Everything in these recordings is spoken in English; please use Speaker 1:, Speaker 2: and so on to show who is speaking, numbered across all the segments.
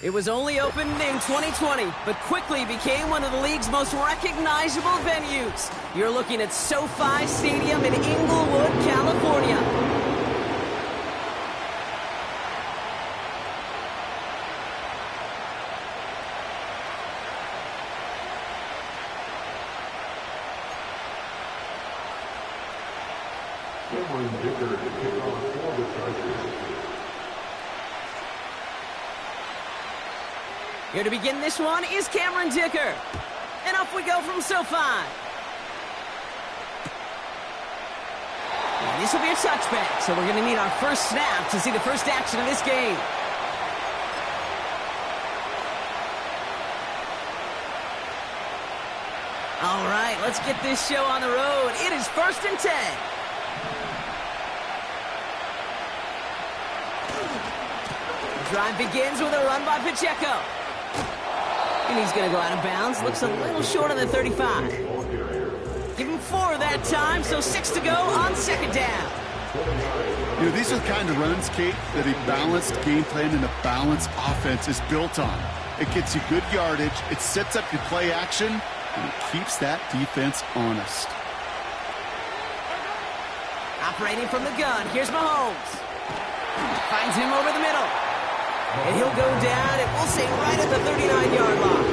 Speaker 1: It was only opened in 2020, but quickly became one of the league's most recognizable venues. You're looking at SoFi Stadium in Inglewood, California. Here to begin this one is Cameron Dicker. And off we go from SoFi. And this will be a touchback, so we're going to need our first snap to see the first action of this game. All right, let's get this show on the road. It is 1st and 10. The drive begins with a run by Pacheco. And he's going to go out of bounds. Looks a little short on the 35. Give him 4 that time, so 6 to go on 2nd down.
Speaker 2: You know, these are the kind of runs, Kate, that a balanced game plan and a balanced offense is built on. It gets you good yardage, it sets up your play action, and it keeps that defense honest.
Speaker 1: Operating from the gun, here's Mahomes. Finds him over the middle. And he'll go down, and we'll say right at the 39-yard line.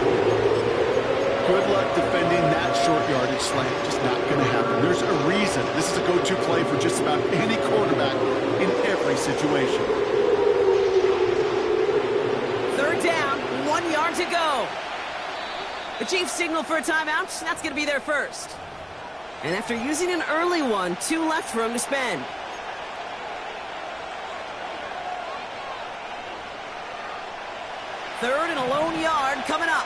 Speaker 2: Good luck defending that short yardage slant. Just not going to happen. There's a reason. This is a go-to play for just about any quarterback in every situation.
Speaker 1: 3rd down, 1 yard to go. The Chiefs signal for a timeout. That's going to be their first. And after using an early one, 2 left for him to spend. Third and a lone yard coming up.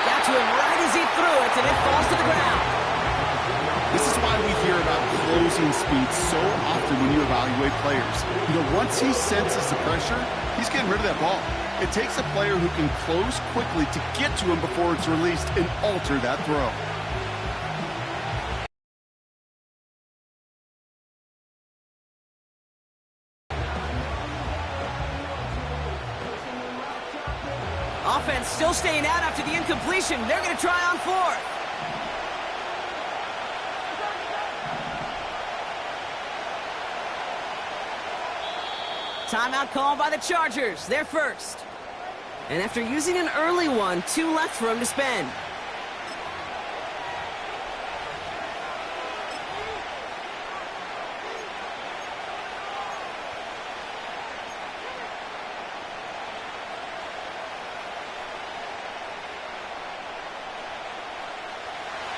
Speaker 1: Got to him right as he threw it, and it falls to the ground.
Speaker 2: This is why we hear about closing speed so often when you evaluate players. You know, once he senses the pressure, he's getting rid of that ball. It takes a player who can close quickly to get to him before it's released and alter that throw.
Speaker 1: Offense still staying out after the incompletion. They're going to try on 4th. Timeout called by the Chargers. They're first. And after using an early one, 2 left for him to spend.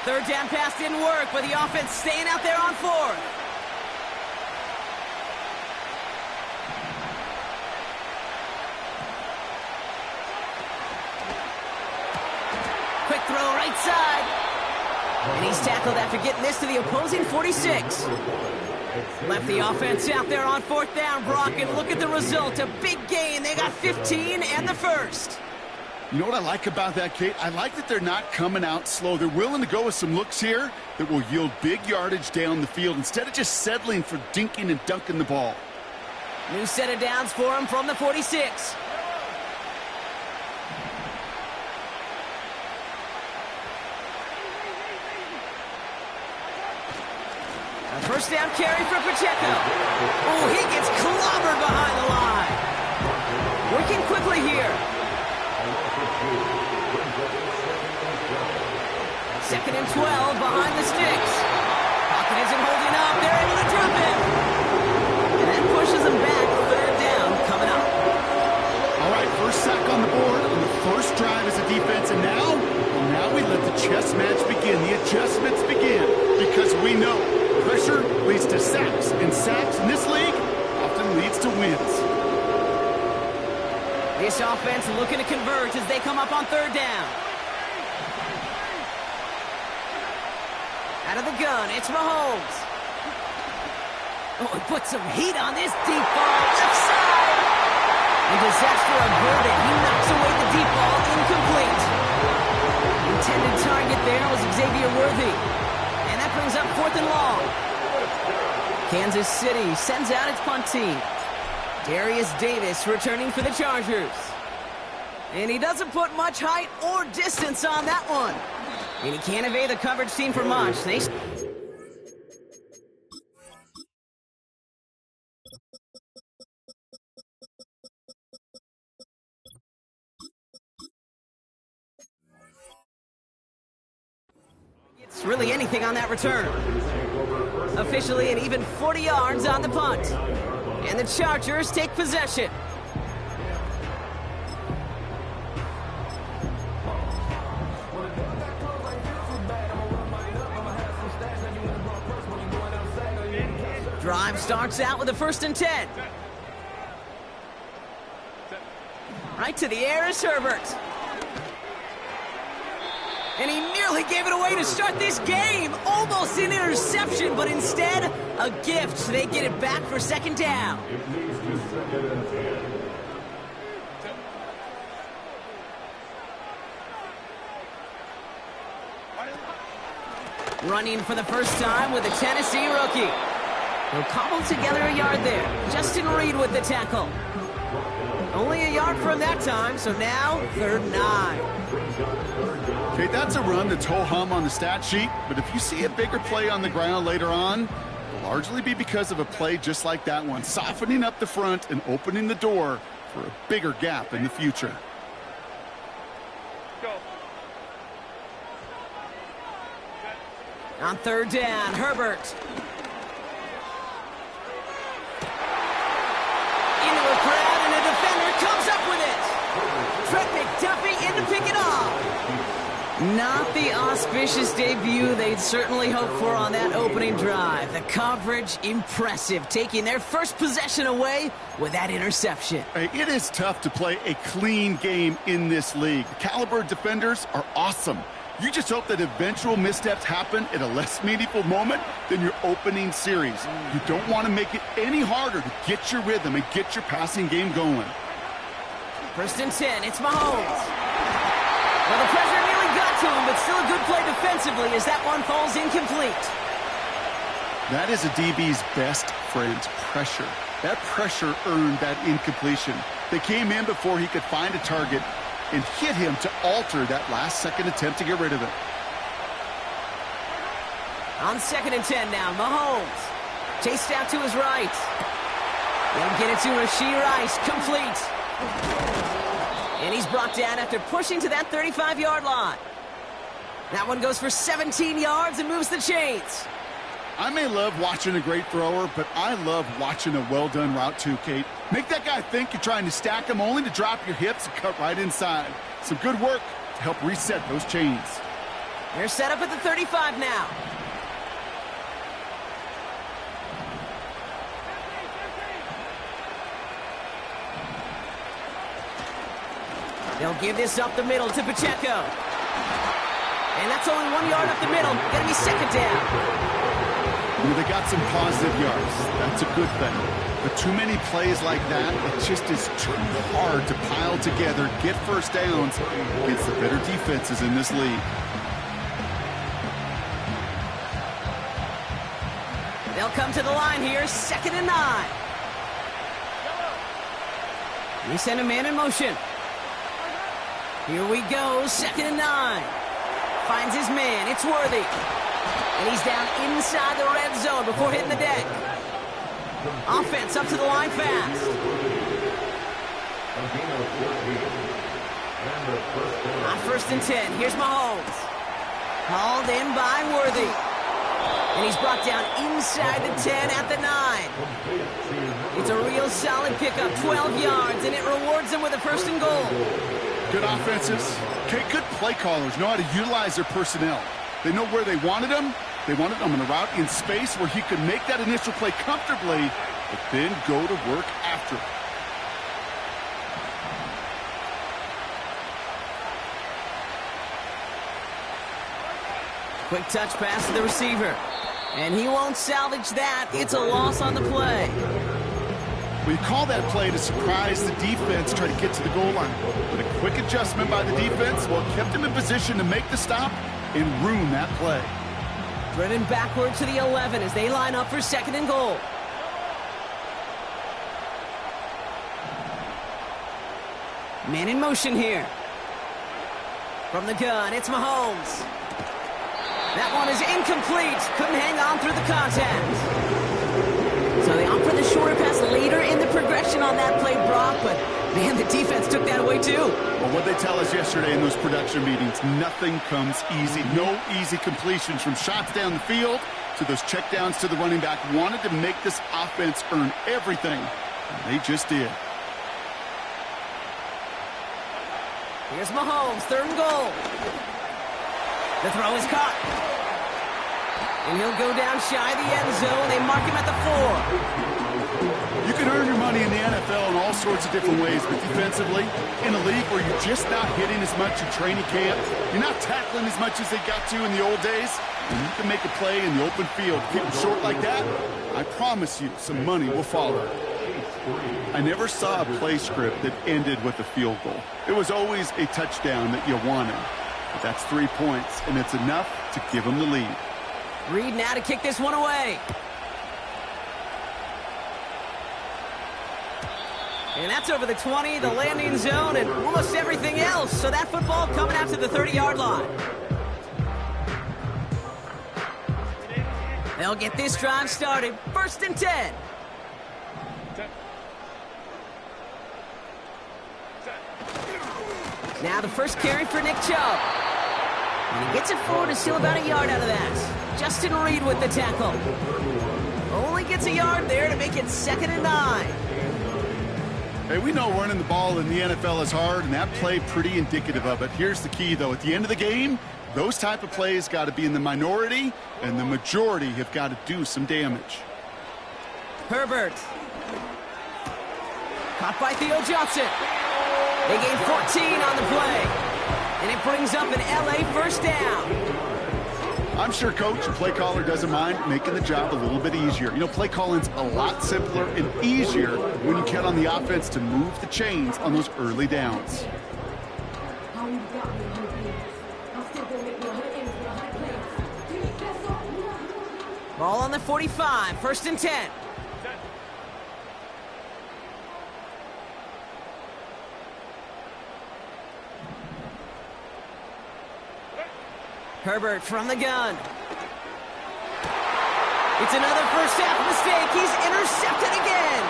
Speaker 1: Third down pass didn't work, but the offense staying out there on 4th. Quick throw right side. And he's tackled after getting this to the opposing 46. Left the offense out there on 4th down, Brock, and look at the result. A big gain. They got 15 and the first.
Speaker 2: You know what I like about that, Kate? I like that they're not coming out slow. They're willing to go with some looks here that will yield big yardage down the field instead of just settling for dinking and dunking the ball.
Speaker 1: New set of downs for him from the 46. A first down carry for Pacheco. Oh, he gets clobbered behind the line. Working quickly here. 2nd and 12 behind the sticks. Pocket isn't holding up. They're able to drop him. And that pushes them back. 3rd down coming up.
Speaker 2: All right, first sack on the board on the first drive as a defense. And now we let the chess match begin. The adjustments begin because we know pressure leads to sacks. And sacks in this league often leads to wins.
Speaker 1: This offense looking to convert as they come up on 3rd down. Out of the gun, it's Mahomes. Oh, he put some heat on this deep ball. Left side. And disaster averted. He knocks away the deep ball. Incomplete. Intended target there was Xavier Worthy. brings up 4th and long. Kansas City sends out its punt team. Darius Davis returning for the Chargers. And he doesn't put much height or distance on that one. And he can't evade the coverage team for much. It's really anything on that return. Officially an even 40 yards on the punt. And the Chargers take possession. Drive starts out with a 1st and 10. Right to the air is Herbert. And he nearly gave it away to start this game. Almost an interception, but instead, a gift. They get it back for 2nd down. Running for the first time with a Tennessee rookie. He'll cobble together a yard there. Justin Reed with the tackle. Only a yard from that time, so now 3rd and 9.
Speaker 2: Okay, that's a run that's ho-hum on the stat sheet, but if you see a bigger play on the ground later on, it'll largely be because of a play just like that one, softening up the front and opening the door for a bigger gap in the future.
Speaker 1: On 3rd down, Herbert. Into a crowd, and a defender comes up with it. Trent McDuffie in to pick it off. Not the auspicious debut they'd certainly hoped for on that opening drive. The coverage, impressive, taking their first possession away with that interception.
Speaker 2: Hey, it is tough to play a clean game in this league. The caliber defenders are awesome. You just hope that eventual missteps happen at a less meaningful moment than your opening series. You don't want to make it any harder to get your rhythm and get your passing game going.
Speaker 1: 1st and 10, it's Mahomes. Well, the pressure nearly got to him, but still a good play defensively as that one falls incomplete.
Speaker 2: That is a DB's best friend, pressure. That pressure earned that incompletion. They came in before he could find a target and hit him to alter that last-second attempt to get rid of it.
Speaker 1: On 2nd and 10 now, Mahomes. Chased out to his right. They'll get it to Rashee Rice, complete. And he's brought down after pushing to that 35-yard line. That one goes for 17 yards and moves the chains.
Speaker 2: I may love watching a great thrower, but I love watching a well-done route too, Kate. Make that guy think you're trying to stack him only to drop your hips and cut right inside. Some good work to help reset those chains.
Speaker 1: They're set up at the 35 now. They'll give this up the middle to Pacheco. And that's only 1 yard up the middle. Gonna be 2nd down.
Speaker 2: Well, they got some positive yards. That's a good thing. But too many plays like that, it just is too hard to pile together, get first downs against the better defenses in this league.
Speaker 1: They'll come to the line here, 2nd and 9. We send a man in motion. Here we go, 2nd and 9. Finds his man, it's Worthy. And he's down inside the red zone before hitting the deck. Offense up to the line fast. On 1st and 10, here's Mahomes. Hauled in by Worthy. And he's brought down inside the 10 at the 9. It's a real solid pickup, 12 yards, and it rewards him with a 1st and goal.
Speaker 2: Good offenses. Okay, good play callers know how to utilize their personnel. They know where they wanted him. They wanted him on a route in space where he could make that initial play comfortably, but then go to work after it.
Speaker 1: Quick touch pass to the receiver. And he won't salvage that. It's a loss on the play.
Speaker 2: We call that play to surprise the defense, try to get to the goal line. But a quick adjustment by the defense, well, kept him in position to make the stop and ruin that play.
Speaker 1: Driven backward to the 11 as they line up for second and goal. Man in motion here. From the gun, it's Mahomes. That one is incomplete. Couldn't hang on through the contact. So they opt for the shorter pass later in the progression on that play, Brock, but man, the defense took that away too.
Speaker 2: Well, what they tell us yesterday in those production meetings, nothing comes easy. No easy completions from shots down the field to those checkdowns to the running back. Wanted to make this offense earn everything, and they just did.
Speaker 1: Here's Mahomes, third and goal. The throw is caught. And he'll go down shy of the end zone. They mark him at the 4.
Speaker 2: You can earn your money in the NFL in all sorts of different ways, but defensively, in a league where you're just not hitting as much in training camp, you're not tackling as much as they got to in the old days, and you can make a play in the open field. Keep them short like that, I promise you some money will follow. I never saw a play script that ended with a field goal. It was always a touchdown that you wanted. But that's 3 points, and it's enough to give them the lead.
Speaker 1: Reed now to kick this one away. And that's over the 20, the landing zone, and almost everything else. So that football coming out to the 30-yard line. They'll get this drive started. 1st and 10. Now the first carry for Nick Chubb. And he gets it forward to steal about a yard out of that. Justin Reed with the tackle. Only gets a yard there to make it 2nd and 9.
Speaker 2: Hey, we know running the ball in the NFL is hard, and that play pretty indicative of it. Here's the key, though. At the end of the game, those type of plays got to be in the minority, and the majority have got to do some damage.
Speaker 1: Herbert. Caught by Theo Johnson. They gain 14 on the play. And it brings up an LA first down.
Speaker 2: I'm sure coach and play caller doesn't mind making the job a little bit easier. You know, play calling's a lot simpler and easier when you count on the offense to move the chains on those early downs.
Speaker 1: Ball on the 45, 1st and 10. Herbert from the gun. It's another first half mistake. He's intercepted again.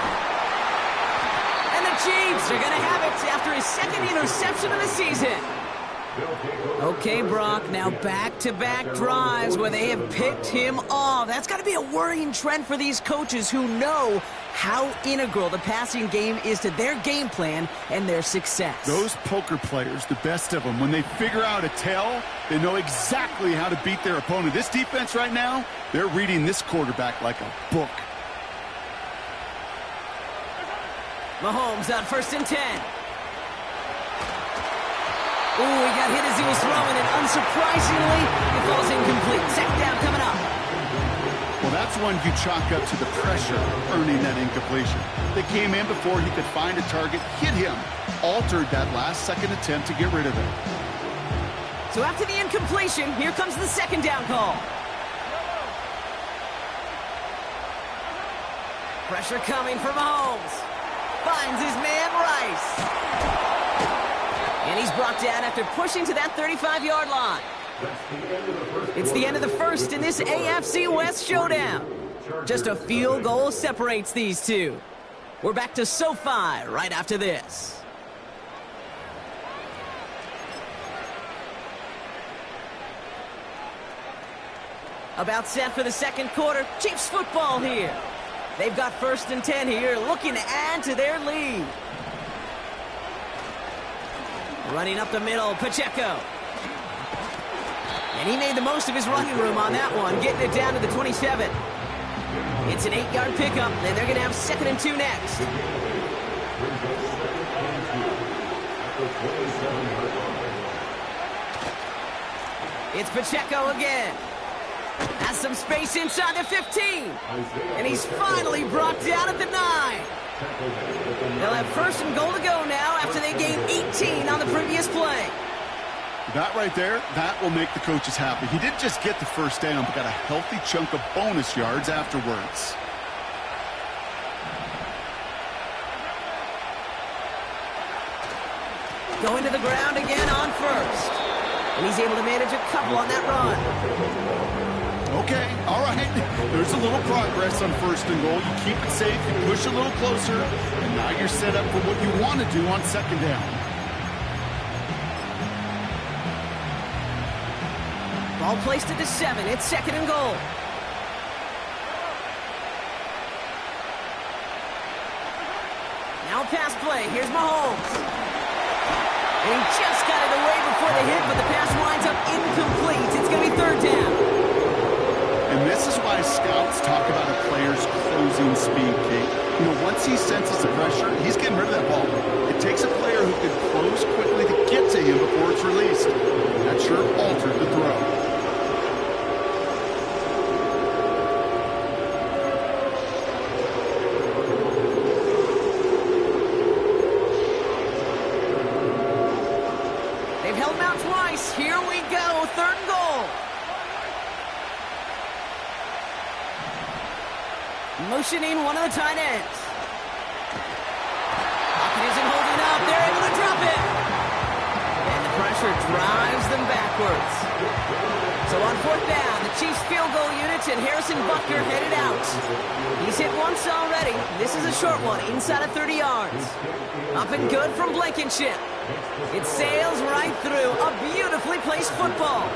Speaker 1: And the Chiefs are going to have it after his 2nd interception of the season. Okay, Brock, now back-to-back drives where they have picked him off. That's got to be a worrying trend for these coaches who know how integral the passing game is to their game plan and their success.
Speaker 2: Those poker players, the best of them, when they figure out a tell, they know exactly how to beat their opponent. This defense right now, they're reading this quarterback like a book.
Speaker 1: Mahomes on 1st and 10. Ooh, he got hit as he was throwing, and unsurprisingly, it falls incomplete. 2nd down coming up.
Speaker 2: Well, that's one you chalk up to the pressure earning that incompletion. They came in before he could find a target, hit him, altered that last 2nd attempt to get rid of it.
Speaker 1: So after the incompletion, here comes the 2nd down call. Pressure coming for Mahomes. Finds his man Rice. And he's brought down after pushing to that 35-yard line. It's the end of the first in this AFC West showdown. Just a field goal separates these two. We're back to SoFi right after this. About set for the 2nd quarter. Chiefs football here. They've got 1st and 10 here, looking to add to their lead. Running up the middle, Pacheco. And he made the most of his running room on that one, getting it down to the 27. It's an 8-yard pickup, and they're going to have 2nd and 2 next. It's Pacheco again. Has some space inside the 15. And he's finally brought down at the 9. They'll have 1st and goal to go now after they gained 18 on the previous play.
Speaker 2: That right there, that will make the coaches happy. He didn't just get the first down, but got a healthy chunk of bonus yards afterwards.
Speaker 1: Going to the ground again on first. And he's able to manage a couple on that run.
Speaker 2: Okay, all right. There's a little progress on first and goal. You keep it safe, you push a little closer, and now you're set up for what you want to do on second down.
Speaker 1: Ball placed at the 7. It's second and goal. Now pass play. Here's Mahomes. And he just got it away before the hit, but the pass winds up incomplete. It's going to be third down.
Speaker 2: And this is why scouts talk about a player's closing speed, Kate. You know, once he senses the pressure, he's getting rid of that ball. It takes a player who can close quickly to get to him before it's released. And that sure altered the throw.
Speaker 1: They've held him out twice. Here we go. Third and goal. Motioning one of the tight ends. Pocket isn't holding up. They're able to drop it. And the pressure drives them backwards. So on fourth down, the Chiefs field goal units and Harrison Butker headed out. He's hit once already. This is a short one, inside of 30 yards. Up and good from Blankenship. It sails right through a beautifully placed football.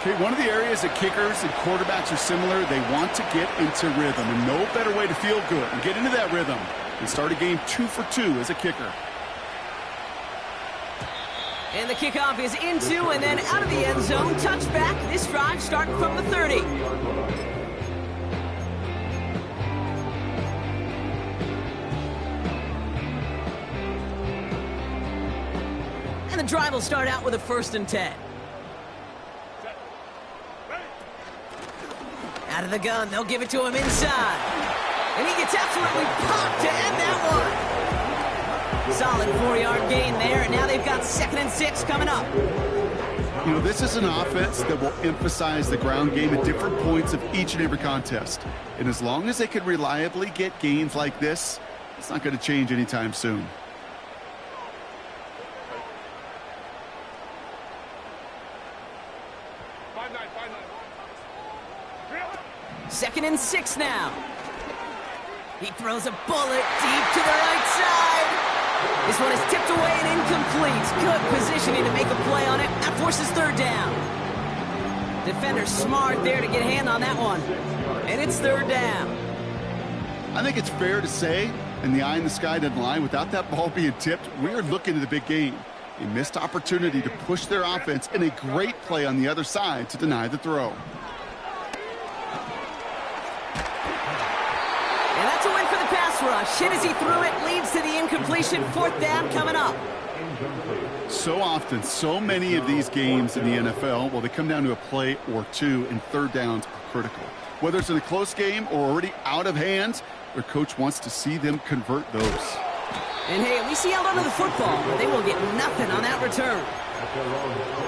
Speaker 2: Okay, one of the areas that kickers and quarterbacks are similar, they want to get into rhythm, and no better way to feel good and get into that rhythm and start a game 2 for 2 as a kicker.
Speaker 1: And the kickoff is into and then out of the end zone. Touchback. This drive starting from the 30. And the drive will start out with a 1st and 10. Out of the gun, they'll give it to him inside. And he gets absolutely popped to end that one. Solid 4-yard gain there, and now they've got 2nd and 6 coming up.
Speaker 2: You know, this is an offense that will emphasize the ground game at different points of each and every contest. And as long as they can reliably get gains like this, it's not going to change anytime soon.
Speaker 1: Second and 6 now. He throws a bullet deep to the right side. This one is tipped away and incomplete. Good positioning to make a play on it. That forces third down. Defender smart there to get a hand on that one. And it's third down.
Speaker 2: I think it's fair to say, and the eye in the sky doesn't lie, without that ball being tipped, we're looking at the big game. A missed opportunity to push their offense and a great play on the other side to deny the throw.
Speaker 1: And that's a win for the pass rush. Hit as he threw it, leads to the incompletion. Fourth down coming up.
Speaker 2: So often, so many of these games in the NFL, well, they come down to a play or two, and third downs are critical. Whether it's in a close game or already out of hand, their coach wants to see them convert those.
Speaker 1: And hey, at least he held onto the football, but they will get nothing on that return.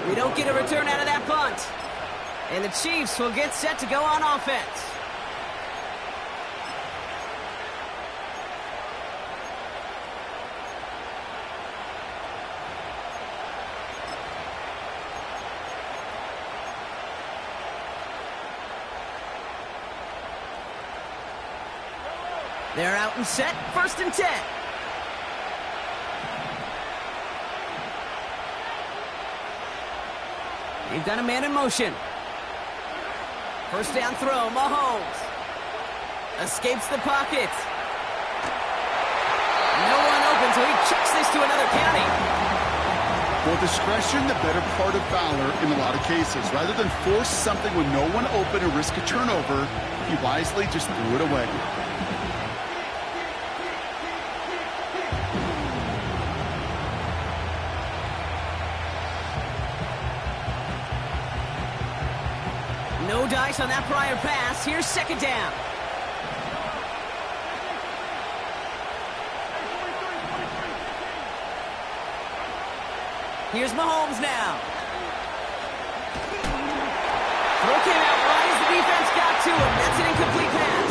Speaker 1: We don't get a return out of that punt. And the Chiefs will get set to go on offense. They're out and set, 1st and 10. They've got a man in motion. First down throw, Mahomes. Escapes the pocket. No one open, so he chucks this to another county.
Speaker 2: Well, discretion, the better part of valor in a lot of cases. Rather than force something with no one open and risk a turnover, he wisely just threw it away.
Speaker 1: No dice on that prior pass. Here's second down. Here's Mahomes now. to him. That's an incomplete pass.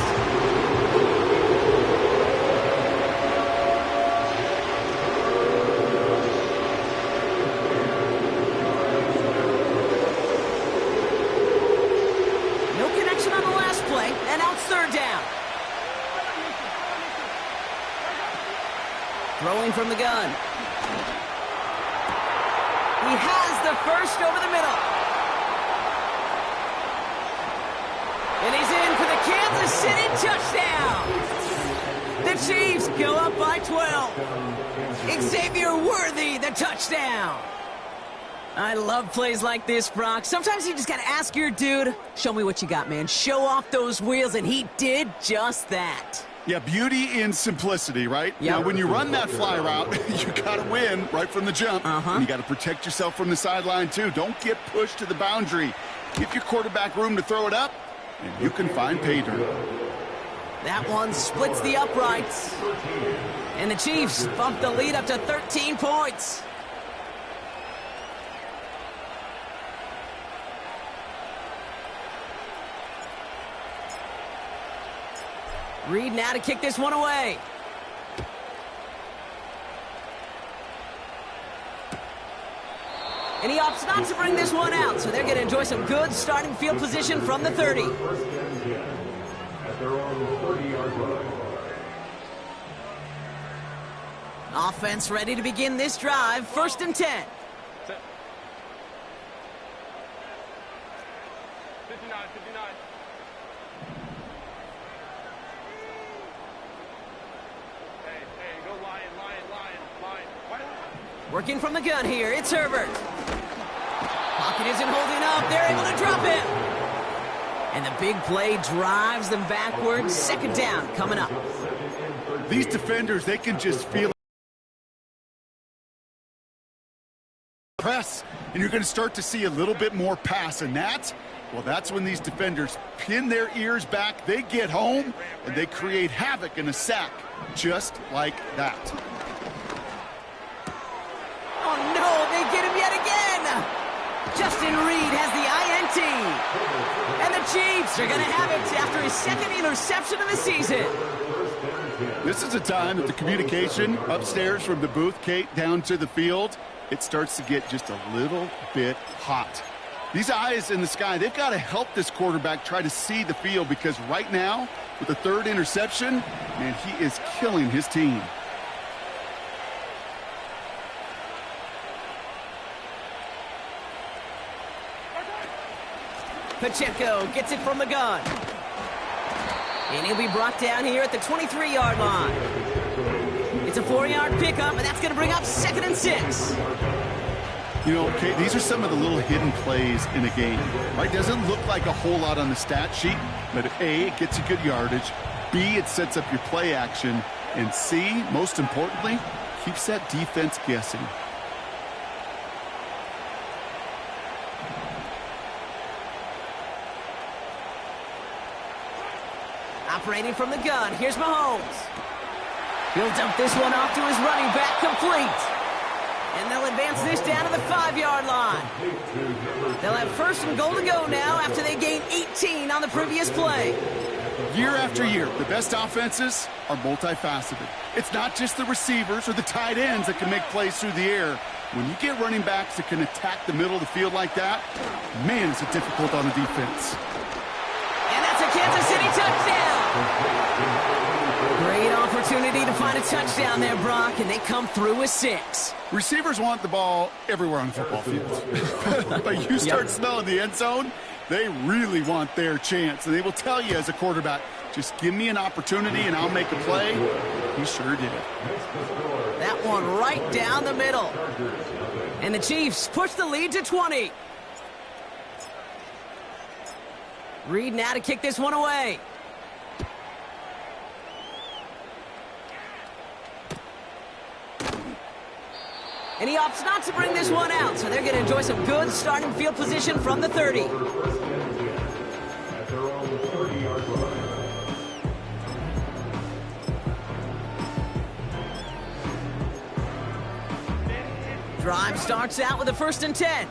Speaker 1: No connection on the last play, and now it's third down. Throwing from the gun. He has the first over the middle. And he's in for the Kansas City touchdown. The Chiefs go up by 12. Xavier Worthy, the touchdown. I love plays like this, Brock. Sometimes you just got to ask your dude, show me what you got, man. Show off those wheels, and he did just that.
Speaker 2: Yeah, beauty in simplicity, right?
Speaker 1: Yep.
Speaker 2: Now, when you run that fly route, you got to win right from the jump. And you got to protect yourself from the sideline, too. Don't get pushed to the boundary. Give your quarterback room to throw it up, and you can find pay dirt.
Speaker 1: That one splits the uprights. And the Chiefs bump the lead up to 13 points. Reed now to kick this one away. And he opts not to bring this one out, so they're going to enjoy some good starting field position from the 30. Offense ready to begin this drive. 1st and 10.
Speaker 3: 59. Hey, go Lion.
Speaker 1: Working from the gun here, it's Herbert. Pocket isn't holding up, they're able to drop him. And the big play drives them backwards. 2nd down coming up.
Speaker 2: These defenders, they can just feel press, and you're going to start to see a little bit more pass, and that's when these defenders pin their ears back, they get home, and they create havoc in a sack, just like that.
Speaker 1: Oh, no, they get him yet again. Justin Reed has the INT. And the Chiefs are going to have it after his 2nd interception of the season.
Speaker 2: This is a time that the communication upstairs from the booth, Kate, down to the field, it starts to get just a little bit hot. These eyes in the sky, they've got to help this quarterback try to see the field, because right now, with the 3rd interception, man, he is killing his team.
Speaker 1: Pacheco gets it from the gun. And he'll be brought down here at the 23-yard line. It's a 4-yard pickup, and that's going to bring up 2nd and 6.
Speaker 2: You know, Kate, these are some of the little hidden plays in a game. Right? Doesn't look like a whole lot on the stat sheet, but A, it gets you good yardage. B, it sets up your play action. And C, most importantly, keeps that defense guessing.
Speaker 1: Operating from the gun, here's Mahomes. He'll dump this one off to his running back, complete. And they'll advance this down to the 5-yard line. They'll have 1st and goal to go now after they gain 18 on the previous play.
Speaker 2: Year after year, the best offenses are multifaceted. It's not just the receivers or the tight ends that can make plays through the air. When you get running backs that can attack the middle of the field like that, man, is it difficult on the defense.
Speaker 1: And that's a Kansas City touchdown. Great opportunity to find a touchdown there, Brock, and they come through with 6.
Speaker 2: Receivers want the ball everywhere on the football field. But you start smelling the end zone, they really want their chance. And they will tell you as a quarterback, just give me an opportunity and I'll make a play. He sure did.
Speaker 1: That one right down the middle. And the Chiefs push the lead to 20. Reed now to kick this one away. And he opts not to bring this one out, so they're going to enjoy some good starting field position from the 30. Drive starts out with a 1st and 10.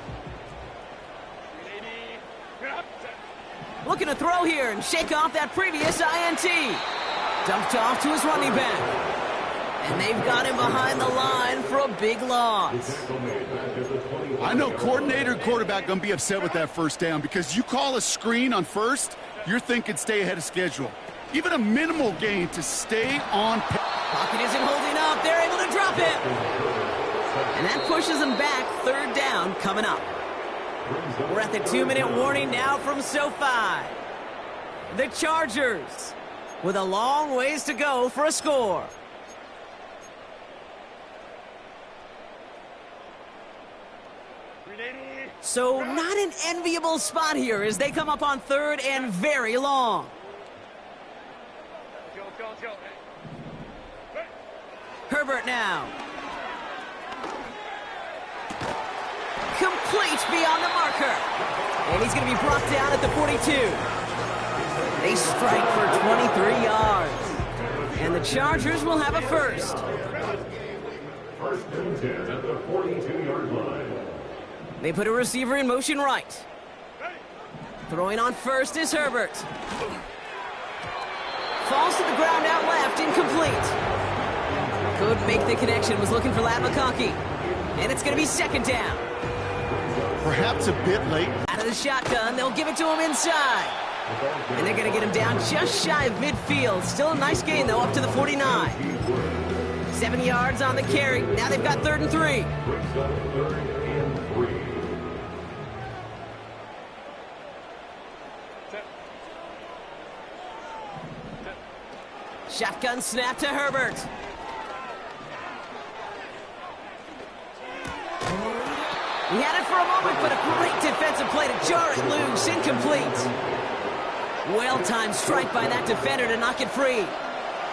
Speaker 1: Looking to throw here and shake off that previous INT. Dumped off to his running back. And they've got him behind the line for a big loss.
Speaker 2: I know coordinator and quarterback going to be upset with that first down because you call a screen on first, you're thinking stay ahead of schedule. Even a minimal gain to stay on pace.
Speaker 1: Pocket isn't holding up. They're able to drop it. And that pushes them back. Third down coming up. We're at the 2-minute warning now from SoFi. The Chargers with a long ways to go for a score. So not an enviable spot here as they come up on third and very long. Herbert now. Complete beyond the marker. And he's going to be brought down at the 42. They strike for 23 yards. And the Chargers will have a first.
Speaker 3: First and 10 at the 42-yard line.
Speaker 1: They put a receiver in motion right. Throwing on first is Herbert. Falls to the ground out left, incomplete. Couldn't make the connection, was looking for Ladd McConkey. And it's going to be second down.
Speaker 2: Perhaps a bit late.
Speaker 1: Out of the shotgun, they'll give it to him inside. And they're going to get him down just shy of midfield. Still a nice gain, though, up to the 49. 7 yards on the carry. Now they've got 3rd and 3. Shotgun snap to Herbert. He had it for a moment, but a great defensive play to jar it loose. Incomplete. Well-timed strike by that defender to knock it free.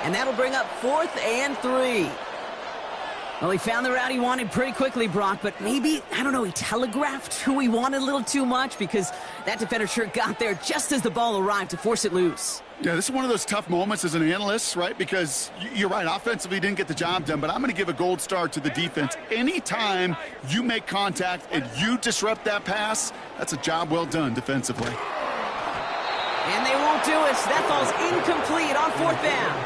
Speaker 1: And that'll bring up 4th and 3. Well, he found the route he wanted pretty quickly, Brock, but maybe, I don't know, he telegraphed who he wanted a little too much because that defender sure got there just as the ball arrived to force it loose.
Speaker 2: Yeah, this is one of those tough moments as an analyst, right? Because you're right, offensively didn't get the job done, but I'm going to give a gold star to the defense. Anytime you make contact and you disrupt that pass, that's a job well done defensively.
Speaker 1: And they won't do it. That falls incomplete on 4th down.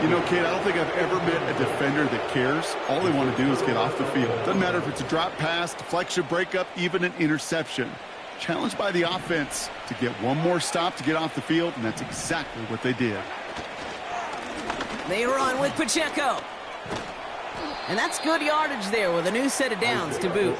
Speaker 2: You know, Kate, I don't think I've ever met a defender that cares. All they want to do is get off the field. Doesn't matter if it's a drop pass, deflection, breakup, even an interception. Challenged by the offense to get one more stop to get off the field, and that's exactly what they did.
Speaker 1: They run with Pacheco. And that's good yardage there with a new set of downs to boot.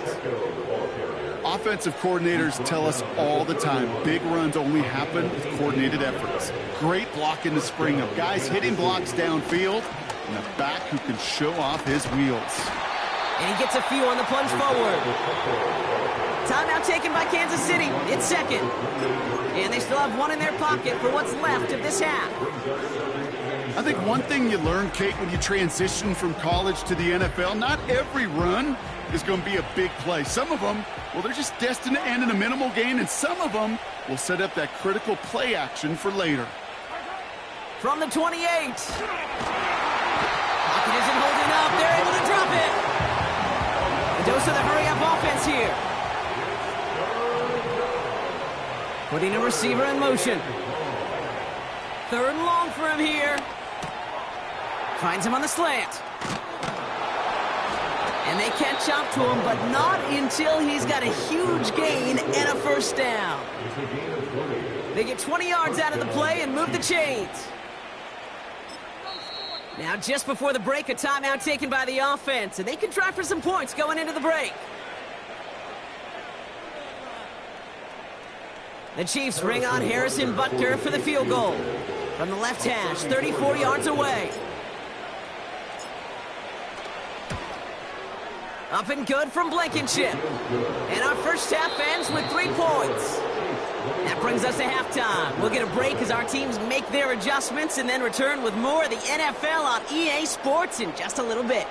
Speaker 2: Offensive coordinators tell us all the time, big runs only happen with coordinated efforts. Great block in the spring of guys hitting blocks downfield, and a back who can show off his wheels.
Speaker 1: And he gets a few on the plunge forward. Timeout taken by Kansas City. It's second. And they still have one in their pocket for what's left of this half.
Speaker 2: I think one thing you learn, Kate, when you transition from college to the NFL, not every run is going to be a big play. Some of them, well, they're just destined to end in a minimal gain, and some of them will set up that critical play action for later.
Speaker 1: From the 28. Pocket isn't holding up. They're able to drop it. A dose of the hurry-up offense here. Putting a receiver in motion. 3rd and long for him here. Finds him on the slant. And they catch up to him, but not until he's got a huge gain and a first down. They get 20 yards out of the play and move the chains. Now, just before the break, a timeout taken by the offense, and they can try for some points going into the break. The Chiefs bring on Harrison Butker for the field goal. From the left hash, 34 yards away. Up and good from Blankenship. And our first half ends with 3 points. That brings us to halftime. We'll get a break as our teams make their adjustments and then return with more of the NFL on EA Sports in just a little bit.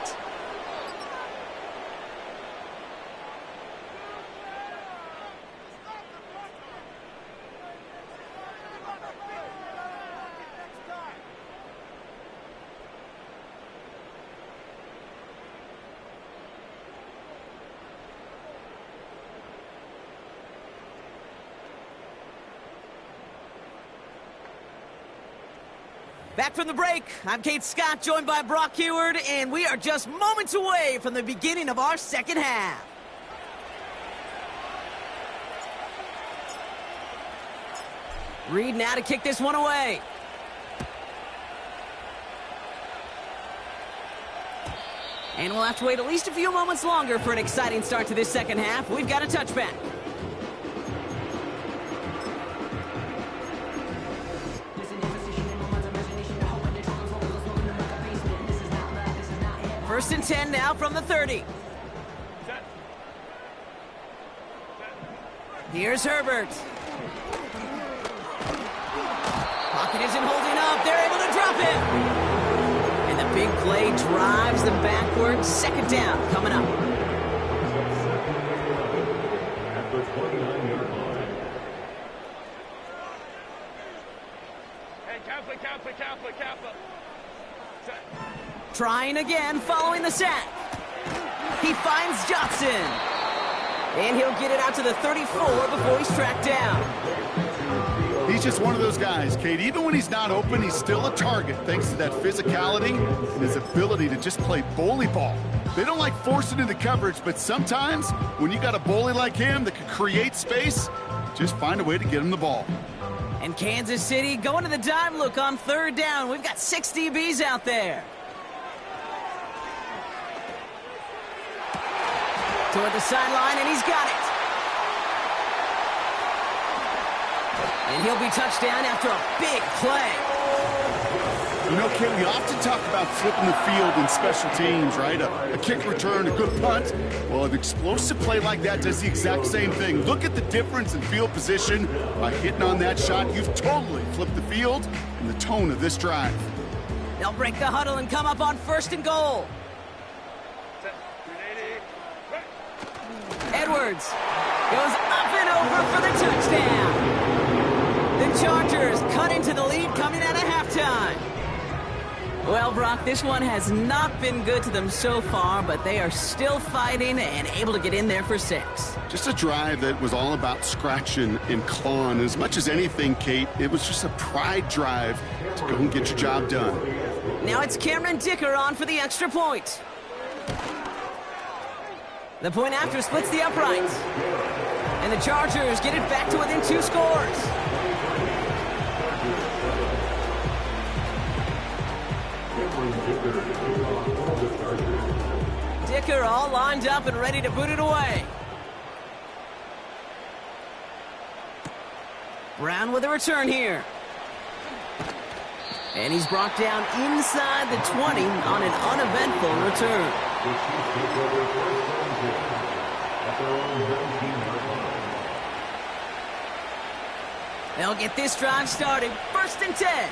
Speaker 1: Back from the break, I'm Kate Scott, joined by Brock Huard, and we are just moments away from the beginning of our second half. Reed now to kick this one away. And we'll have to wait at least a few moments longer for an exciting start to this second half. We've got a touchback. First and 10 now from the 30. Here's Herbert. Pocket isn't holding up. They're able to drop it. And the big play drives them backwards. Second down coming up.
Speaker 3: At the 29-yard line.
Speaker 4: Hey, Kappa.
Speaker 1: Trying again following the sack. He finds Johnson. And he'll get it out to the 34 before he's tracked down.
Speaker 2: He's just one of those guys, Kate. Even when he's not open, he's still a target thanks to that physicality and his ability to just play bully ball. They don't like forcing into coverage, but sometimes when you got a bully like him that can create space, just find a way to get him the ball.
Speaker 1: And Kansas City going to the dime look on third down. We've got 6 DBs out there. Toward the sideline, and he's got it. And he'll be touchdown after a big play.
Speaker 2: You know, Kate, we often talk about flipping the field in special teams, right? A kick return, a good punt. Well, an explosive play like that does the exact same thing. Look at the difference in field position. By hitting on that shot, you've totally flipped the field and the tone of this drive.
Speaker 1: They'll break the huddle and come up on first and goal. Edwards goes up and over for the touchdown. The Chargers cut into the lead coming out of halftime. Well, Brock, this one has not been good to them so far, but they are still fighting and able to get in there for 6.
Speaker 2: Just a drive that was all about scratching and clawing. As much as anything, Kate, it was just a pride drive to go and get your job done.
Speaker 1: Now it's Cameron Dicker on for the extra point. The point after splits the uprights. And the Chargers get it back to within 2 scores. Dicker all lined up and ready to boot it away. Brown with a return here. And he's brought down inside the 20 on an uneventful return. They'll get this drive started. First and 10.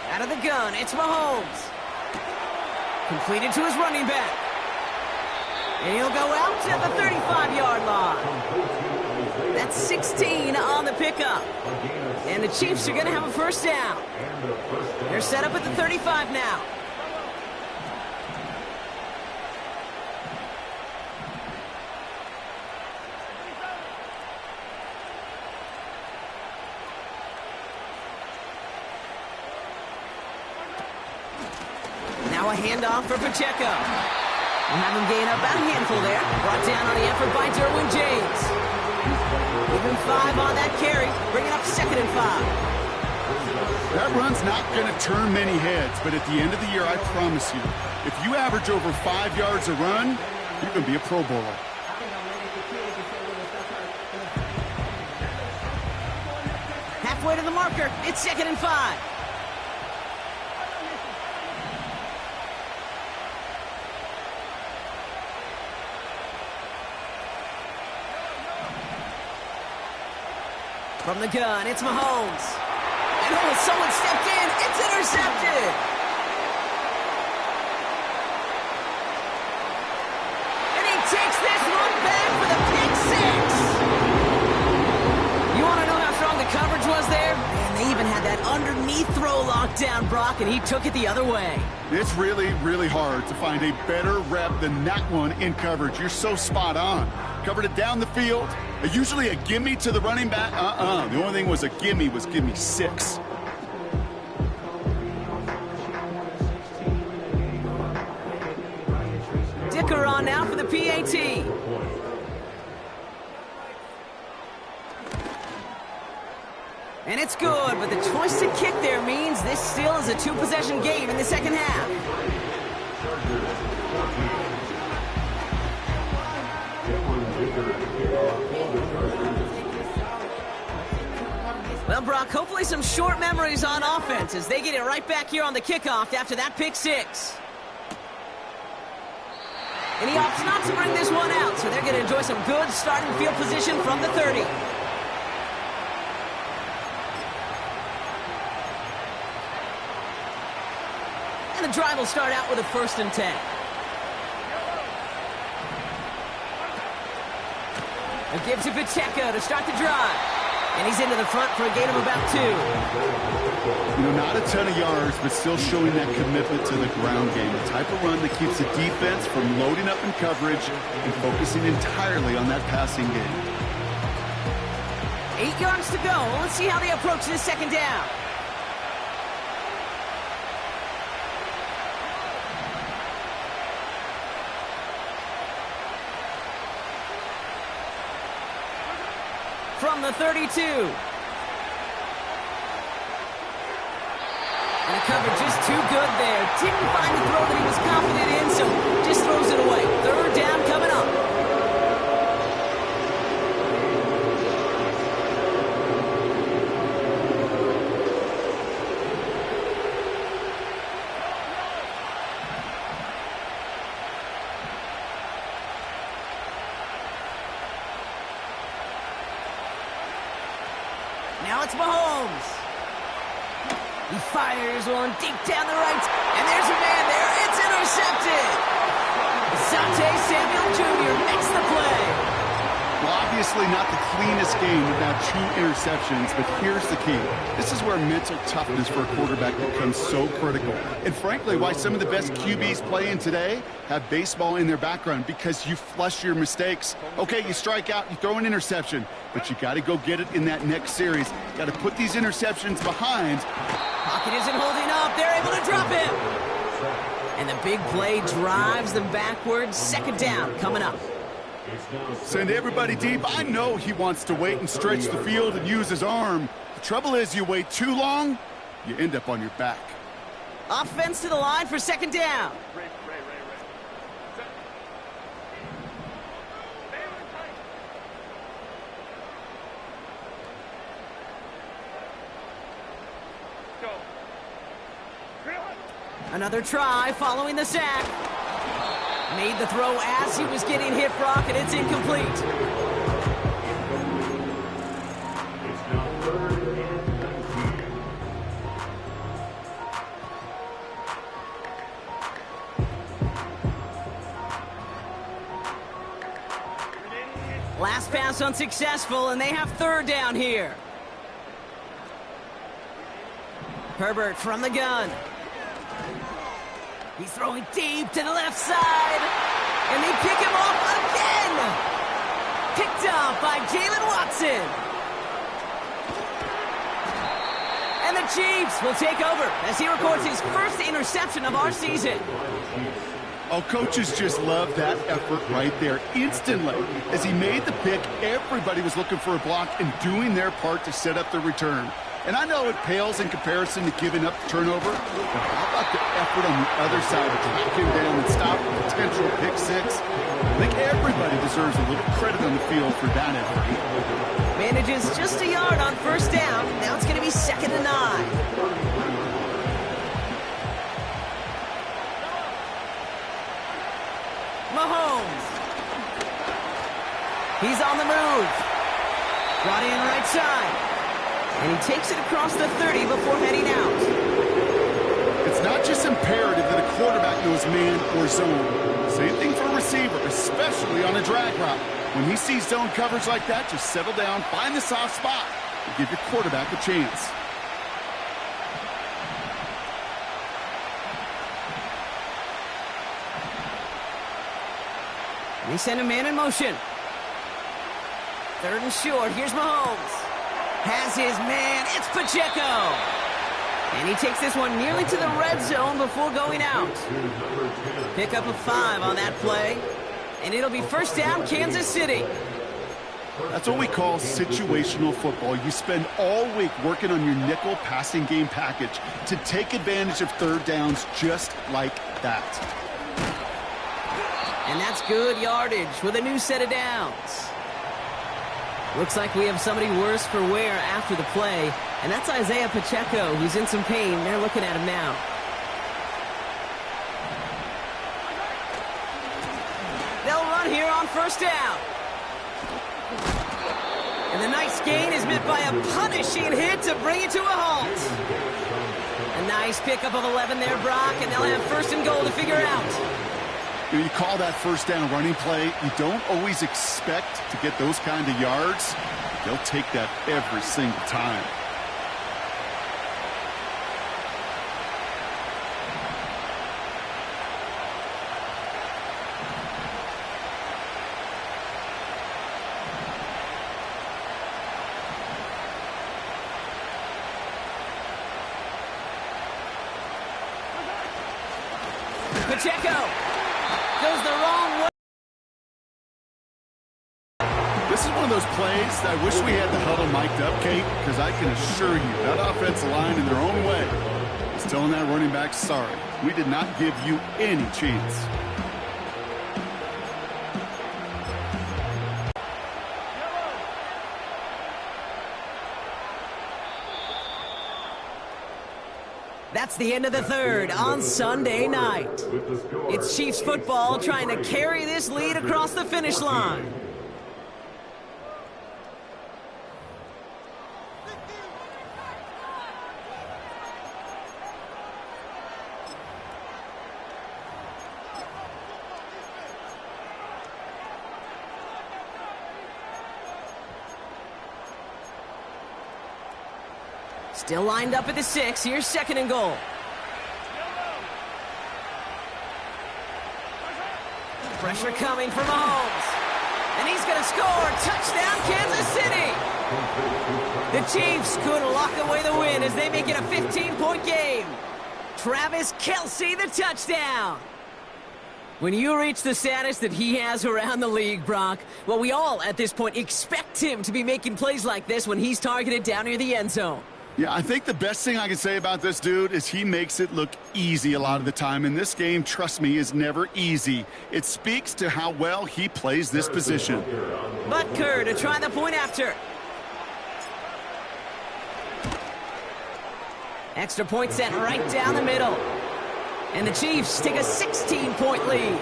Speaker 1: Out of the gun, it's Mahomes. Completed to his running back. And he'll go out to the 35-yard line. That's 16 on the pickup. And the Chiefs are going to have a first down. They're set up at the 35 now. Now a handoff for Pacheco. We'll have him gain up about a handful there. Brought down on the effort by Derwin James. Give him 5 on that carry. Bringing up 2nd and 5.
Speaker 2: That run's not going to turn many heads, but at the end of the year, I promise you, if you average over 5 yards a run, you're going to be a Pro Bowler.
Speaker 1: Halfway to the marker. It's 2nd and 5. From the gun, it's Mahomes. And oh, someone stepped in. It's intercepted. And he takes this one back for the pick 6. You want to know how strong the coverage was there? Man, they even had that underneath throw locked down, Brock, and he took it the other way.
Speaker 2: It's really, really hard to find a better rep than that one in coverage. You're so spot on. covered it down the field. Usually a gimme to the running back. The only thing was a gimme was give me 6.
Speaker 1: Dicker on now for the PAT. And it's good, but the choice to kick there means this still is a 2-possession game in the second half. Well, Brock, hopefully some short memories on offense as they get it right back here on the kickoff after that pick 6. And he opts not to bring this one out, so they're going to enjoy some good starting field position from the 30. And the drive will start out with a 1st and 10. A give to Pacheco to start the drive. And he's into the front for a gain of about 2.
Speaker 2: You know, not a ton of yards, but still showing that commitment to the ground game. The type of run that keeps the defense from loading up in coverage and focusing entirely on that passing game.
Speaker 1: 8 yards to go. Let's see how they approach this second down. From the 32. And the coverage is too good there. Didn't find the throw that he was confident in, so just throws it away. 3rd down coming up. Now it's Mahomes. He fires one deep down the right, and there's a man there. It's intercepted. Asante Samuel Jr. makes the play.
Speaker 2: Well, obviously not the cleanest game without 2 interceptions, but here's the key. This is where mental toughness for a quarterback becomes so critical. And frankly, why some of the best QBs playing today have baseball in their background, because you flush your mistakes. Okay, you strike out, you throw an interception, but you got to go get it in that next series. Got to put these interceptions behind.
Speaker 1: Pocket isn't holding up. They're able to drop him. And the big play drives them backwards. 2nd down coming up.
Speaker 2: Send everybody deep. I know he wants to wait and stretch the field and use his arm. The trouble is, you wait too long, you end up on your back.
Speaker 1: Offense to the line for 2nd down. Another try following the sack. Made the throw as he was getting hit, Brock, and it's incomplete.
Speaker 3: It's now 3rd and 19.
Speaker 1: Last pass unsuccessful, and they have 3rd down here. Herbert from the gun. He's throwing deep to the left side. And they pick him off again. Picked off by Jalen Watson. And the Chiefs will take over as he records his 1st interception of our season.
Speaker 2: Oh, coaches just love that effort right there. Instantly, as he made the pick, everybody was looking for a block and doing their part to set up the return. And I know it pales in comparison to giving up the turnover, but how about the effort on the other side to track him down and stop a potential pick 6? I think everybody deserves a little credit on the field for that effort.
Speaker 1: Manages just a yard on 1st down. Now it's going to be 2nd and 9. Mahomes. He's on the move. Brought in right side. And he takes it across the 30 before heading out.
Speaker 2: It's not just imperative that a quarterback knows man or zone. Same thing for a receiver, especially on a drag route. When he sees zone coverage like that, just settle down, find the soft spot, and give your quarterback a chance.
Speaker 1: They send a man in motion. Third and short. Here's Mahomes. Has his man. It's Pacheco. And he takes this one nearly to the red zone before going out. Pick up a 5 on that play. And it'll be first down, Kansas City.
Speaker 2: That's what we call situational football. You spend all week working on your nickel passing game package to take advantage of third downs just like that.
Speaker 1: And that's good yardage with a new set of downs. Looks like we have somebody worse for wear after the play, and that's Isaiah Pacheco, who's in some pain. They're looking at him now. They'll run here on first down. And the nice gain is met by a punishing hit to bring it to a halt. A nice pickup of 11 there, Brock, and they'll have first and goal to figure out.
Speaker 2: You call that first down running play. You don't always expect to get those kind of yards. They'll take that every single time.
Speaker 1: Pacheco goes the wrong way.
Speaker 2: This is one of those plays that I wish we had the huddle mic'd up, Kate, because I can assure you that offensive line in their own way is telling that running back, sorry, we did not give you any chance.
Speaker 1: That's the end of the third on Sunday night. It's Chiefs football trying to carry this lead across the finish line. Still lined up at the 6. Here's second and goal. Pressure coming from Mahomes. And he's going to score. Touchdown, Kansas City. The Chiefs could lock away the win as they make it a 15-point game. Travis Kelce, the touchdown. When you reach the status that he has around the league, Brock, well, we all at this point expect him to be making plays like this when he's targeted down near the end zone.
Speaker 2: Yeah, I think the best thing I can say about this dude is he makes it look easy a lot of the time. And this game, trust me, is never easy. It speaks to how well he plays this position.
Speaker 1: Butker to try the point after. Extra point set right down the middle. And the Chiefs take a 16-point lead.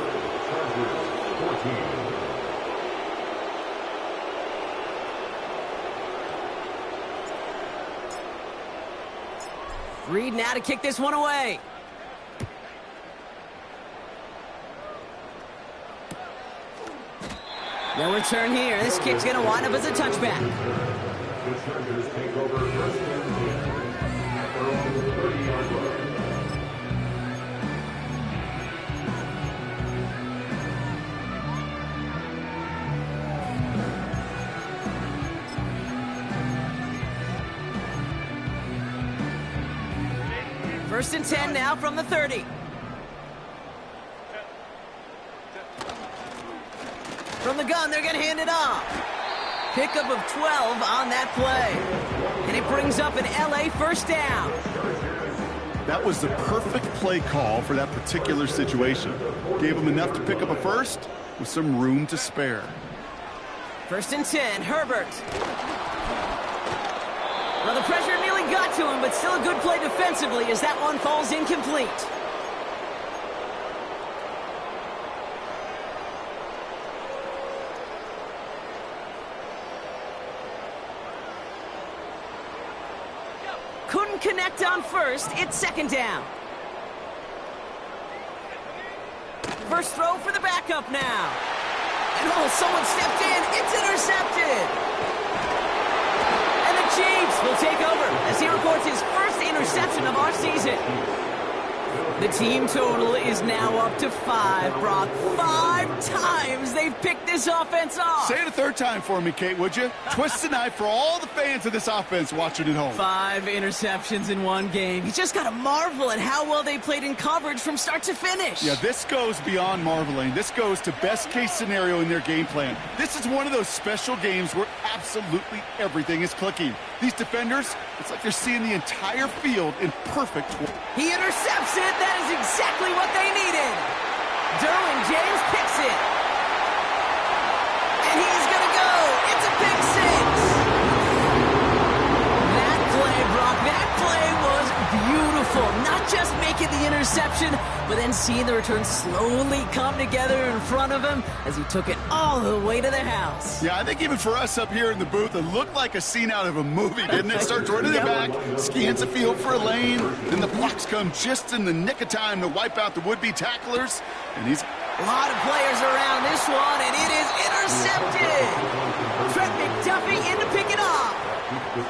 Speaker 1: Reed now to kick this one away. No return here. This kick's going to wind up as a touchback.
Speaker 3: The Chargers take over first and 10 at their own 30-yard line.
Speaker 1: First and 10 now from the 30. From the gun, they're going to hand it off. Pickup of 12 on that play. And it brings up an LA first down.
Speaker 2: That was the perfect play call for that particular situation. Gave him enough to pick up a first with some room to spare.
Speaker 1: First and 10, Herbert. Well, the pressure nearly got to him, but still a good play defensively as that one falls incomplete. Couldn't connect on first. It's second down. First throw for the backup now. And oh, someone stepped in. It's intercepted. Chiefs will take over as he records his first interception of our season. The team total is now up to 5, Brock. 5 times they they've picked this offense off.
Speaker 2: Say it a third time for me, Kate, would you? Twist the knife for all the fans of this offense watching at home.
Speaker 1: 5 interceptions in one game. You just got to marvel at how well they played in coverage from start to finish.
Speaker 2: Yeah, this goes beyond marveling. This goes to best-case scenario in their game plan. This is one of those special games where absolutely everything is clicking. These defenders, it's like they're seeing the entire field in perfect.
Speaker 1: He intercepts it. That is exactly what they needed. Derwin James picks it. And he's going to go. It's a pick six. That play, Brock, that play was beautiful. Not just making the interception, but then seeing the return slowly come together in front of him as he took it all the way to the house.
Speaker 2: Yeah, I think even for us up here in the booth, it looked like a scene out of a movie, didn't it? Starts running it back, scans the field for a lane, then the blocks come just in the nick of time to wipe out the would-be tacklers, and he's...
Speaker 1: A lot of players around this one, and it is intercepted. Trent McDuffie in to pick it up.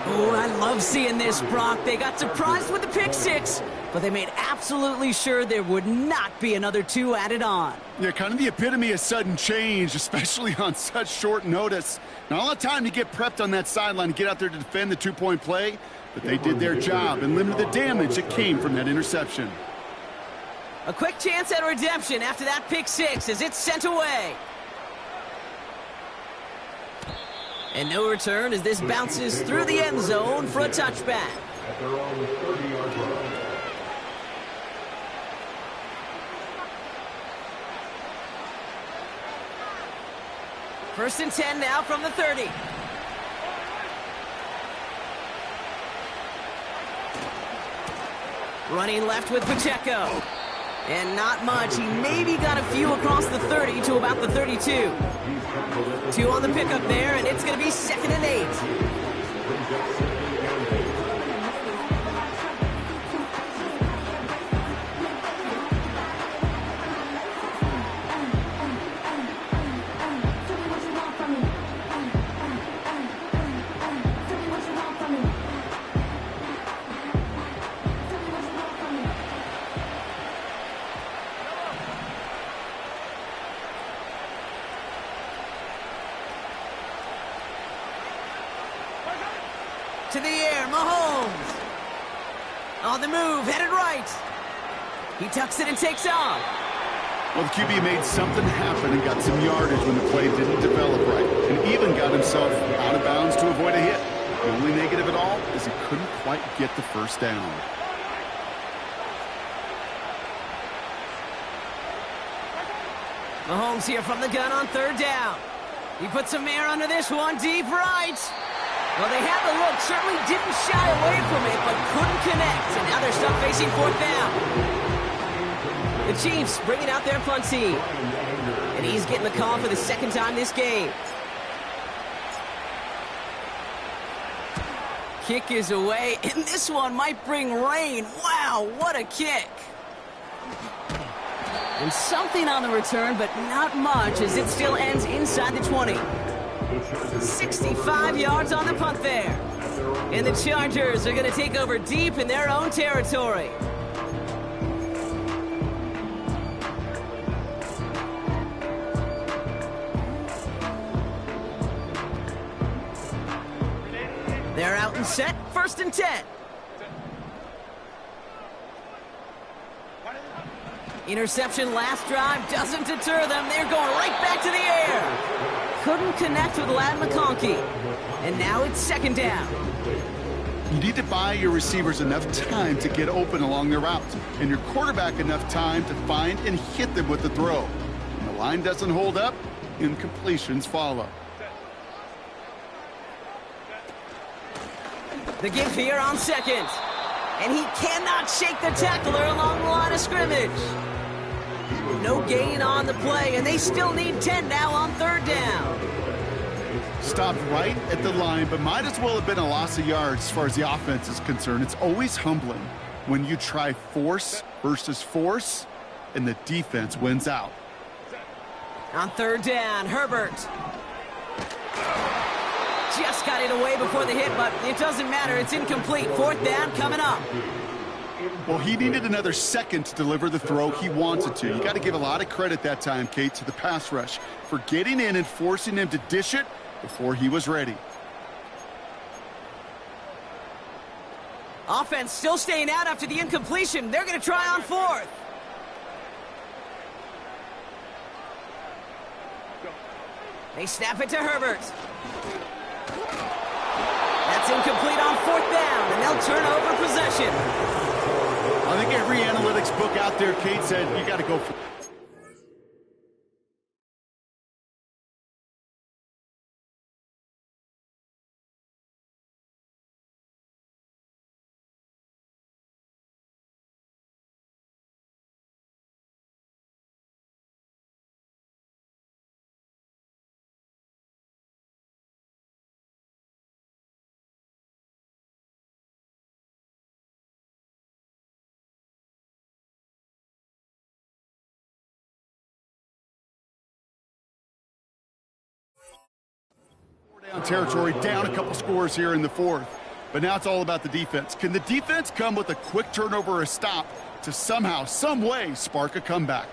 Speaker 1: Oh, I love seeing this, Brock. They got surprised with the pick six, but they made absolutely sure there would not be another 2 added on.
Speaker 2: Yeah, kind of the epitome of sudden change, especially on such short notice. Not all the time to get prepped on that sideline to get out there to defend the 2-point play, but they did their job and limited the damage that came from that interception.
Speaker 1: A quick chance at redemption after that pick six as it's sent away. And no return as this bounces through the end zone for a touchback.
Speaker 3: At their own 30-yard line.
Speaker 1: First and 10 now from the 30. Running left with Pacheco. And not much. He maybe got a few across the 30 to about the 32. 2 on the pickup there, and it's going to be 2nd and 8. To the air, Mahomes. On the move, headed right. He tucks it and takes off.
Speaker 2: Well, the QB made something happen and got some yardage when the play didn't develop right, and even got himself out of bounds to avoid a hit. The only negative at all is he couldn't quite get the first down.
Speaker 1: Mahomes here from the gun on 3rd down. He puts some air under this one, deep right. Well, they had the look, certainly didn't shy away from it, but couldn't connect. And now they're stuck facing 4th down. The Chiefs bringing out their punt team. And he's getting the call for the 2nd time this game. Kick is away, and this one might bring rain. Wow, what a kick. And something on the return, but not much, as it still ends inside the 20. 65 yards on the punt there. And the Chargers are going to take over deep in their own territory. They're out and set, 1st and 10. Interception last drive doesn't deter them. They're going right back to the air. Couldn't connect with Ladd McConkey. And now it's 2nd down.
Speaker 2: You need to buy your receivers enough time to get open along their routes, and your quarterback enough time to find and hit them with the throw. When the line doesn't hold up, incompletions follow.
Speaker 1: The give here on 2nd. And he cannot shake the tackler along the line of scrimmage. No gain on the play, and they still need 10 now on 3rd down.
Speaker 2: Stopped right at the line, but might as well have been a loss of yards as far as the offense is concerned. It's always humbling when you try force versus force, and the defense wins out.
Speaker 1: On 3rd down, Herbert. Just got it away before the hit, but it doesn't matter. It's incomplete. 4th down coming up.
Speaker 2: Well, he needed another second to deliver the throw he wanted to. You got to give a lot of credit that time, Kate, to the pass rush for getting in and forcing him to dish it before he was ready.
Speaker 1: Offense still staying out after the incompletion. They're going to try on fourth. They snap it to Herbert. That's incomplete on fourth down, and they'll turn over possession.
Speaker 2: I think every analytics book out there, Kate, said you got to go for it. Down territory, down a couple scores here in the fourth. But now it's all about the defense. Can the defense come with a quick turnover or a stop to somehow, some way, spark a comeback?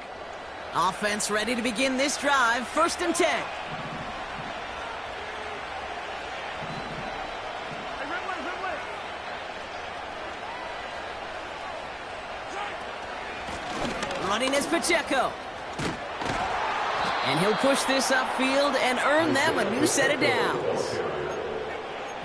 Speaker 1: Offense ready to begin this drive. 1st and 10. Running is Pacheco. And he'll push this upfield and earn them a new set of downs.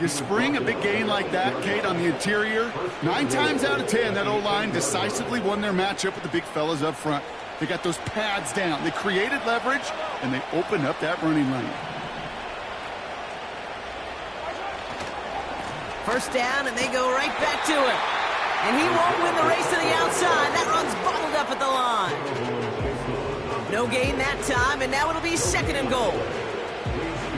Speaker 2: You spring a big gain like that, Kate, on the interior. 9 times out of 10, that O-line decisively won their matchup with the big fellas up front. They got those pads down. They created leverage, and they opened up that running lane.
Speaker 1: 1st down, and they go right back to it. And he won't win the race to the outside. That run's bottled up at the line. No gain that time, and now it'll be 2nd and goal.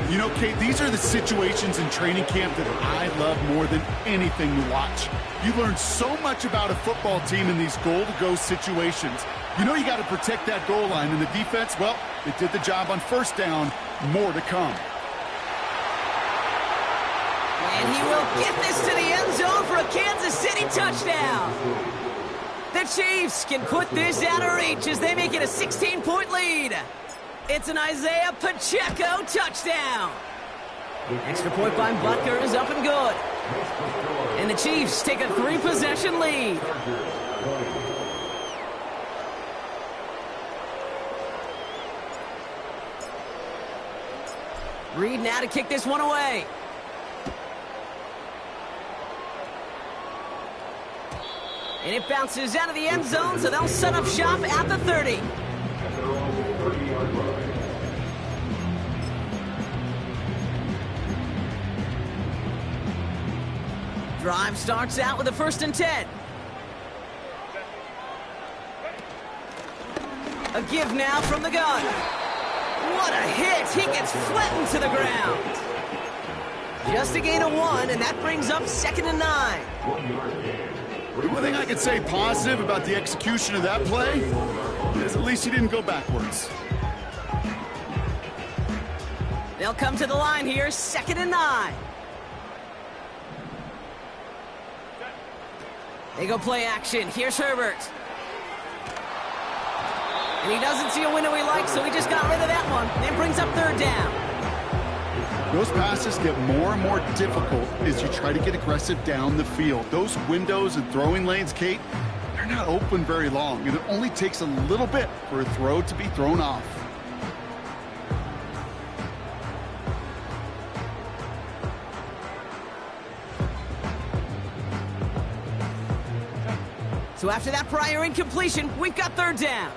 Speaker 2: You know, Kate, these are the situations in training camp that I love more than anything to watch. You learn so much about a football team in these goal-to-go situations. You know you got to protect that goal line, and the defense, well, they did the job on 1st down. More to come.
Speaker 1: And he will get this to the end zone for a Kansas City touchdown. The Chiefs can put this out of reach as they make it a 16-point lead. It's an Isaiah Pacheco touchdown. Extra point by Butker is up and good. And the Chiefs take a 3-possession lead. Reed now to kick this one away. And it bounces out of the end zone, so they'll set up shop at the 30. Drive starts out with a 1st and 10. A give now from the gun. What a hit! He gets flattened to the ground. Just a gain of 1, and that brings up 2nd and 9.
Speaker 2: The one thing I could say positive about the execution of that play is at least he didn't go backwards.
Speaker 1: They'll come to the line here, 2nd and 9. They go play action. Here's Herbert. And he doesn't see a window he likes, so he just got rid of that one. And brings up 3rd down.
Speaker 2: Those passes get more and more difficult as you try to get aggressive down the field. Those windows and throwing lanes, Kate, they're not open very long, and it only takes a little bit for a throw to be thrown off.
Speaker 1: So after that prior incompletion, we've got 3rd down.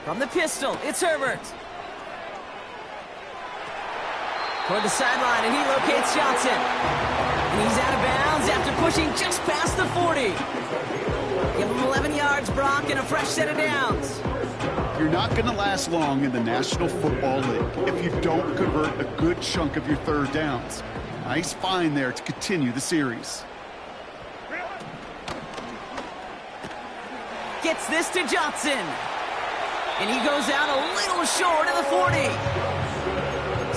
Speaker 1: From the pistol, it's Herbert. Toward the sideline, and he locates Johnson. And he's out of bounds after pushing just past the 40. Give him 11 yards, Brock, and a fresh set of downs.
Speaker 2: You're not going to last long in the National Football League if you don't convert a good chunk of your 3rd downs. Nice find there to continue the series.
Speaker 1: Gets this to Johnson. And he goes out a little short of the 40.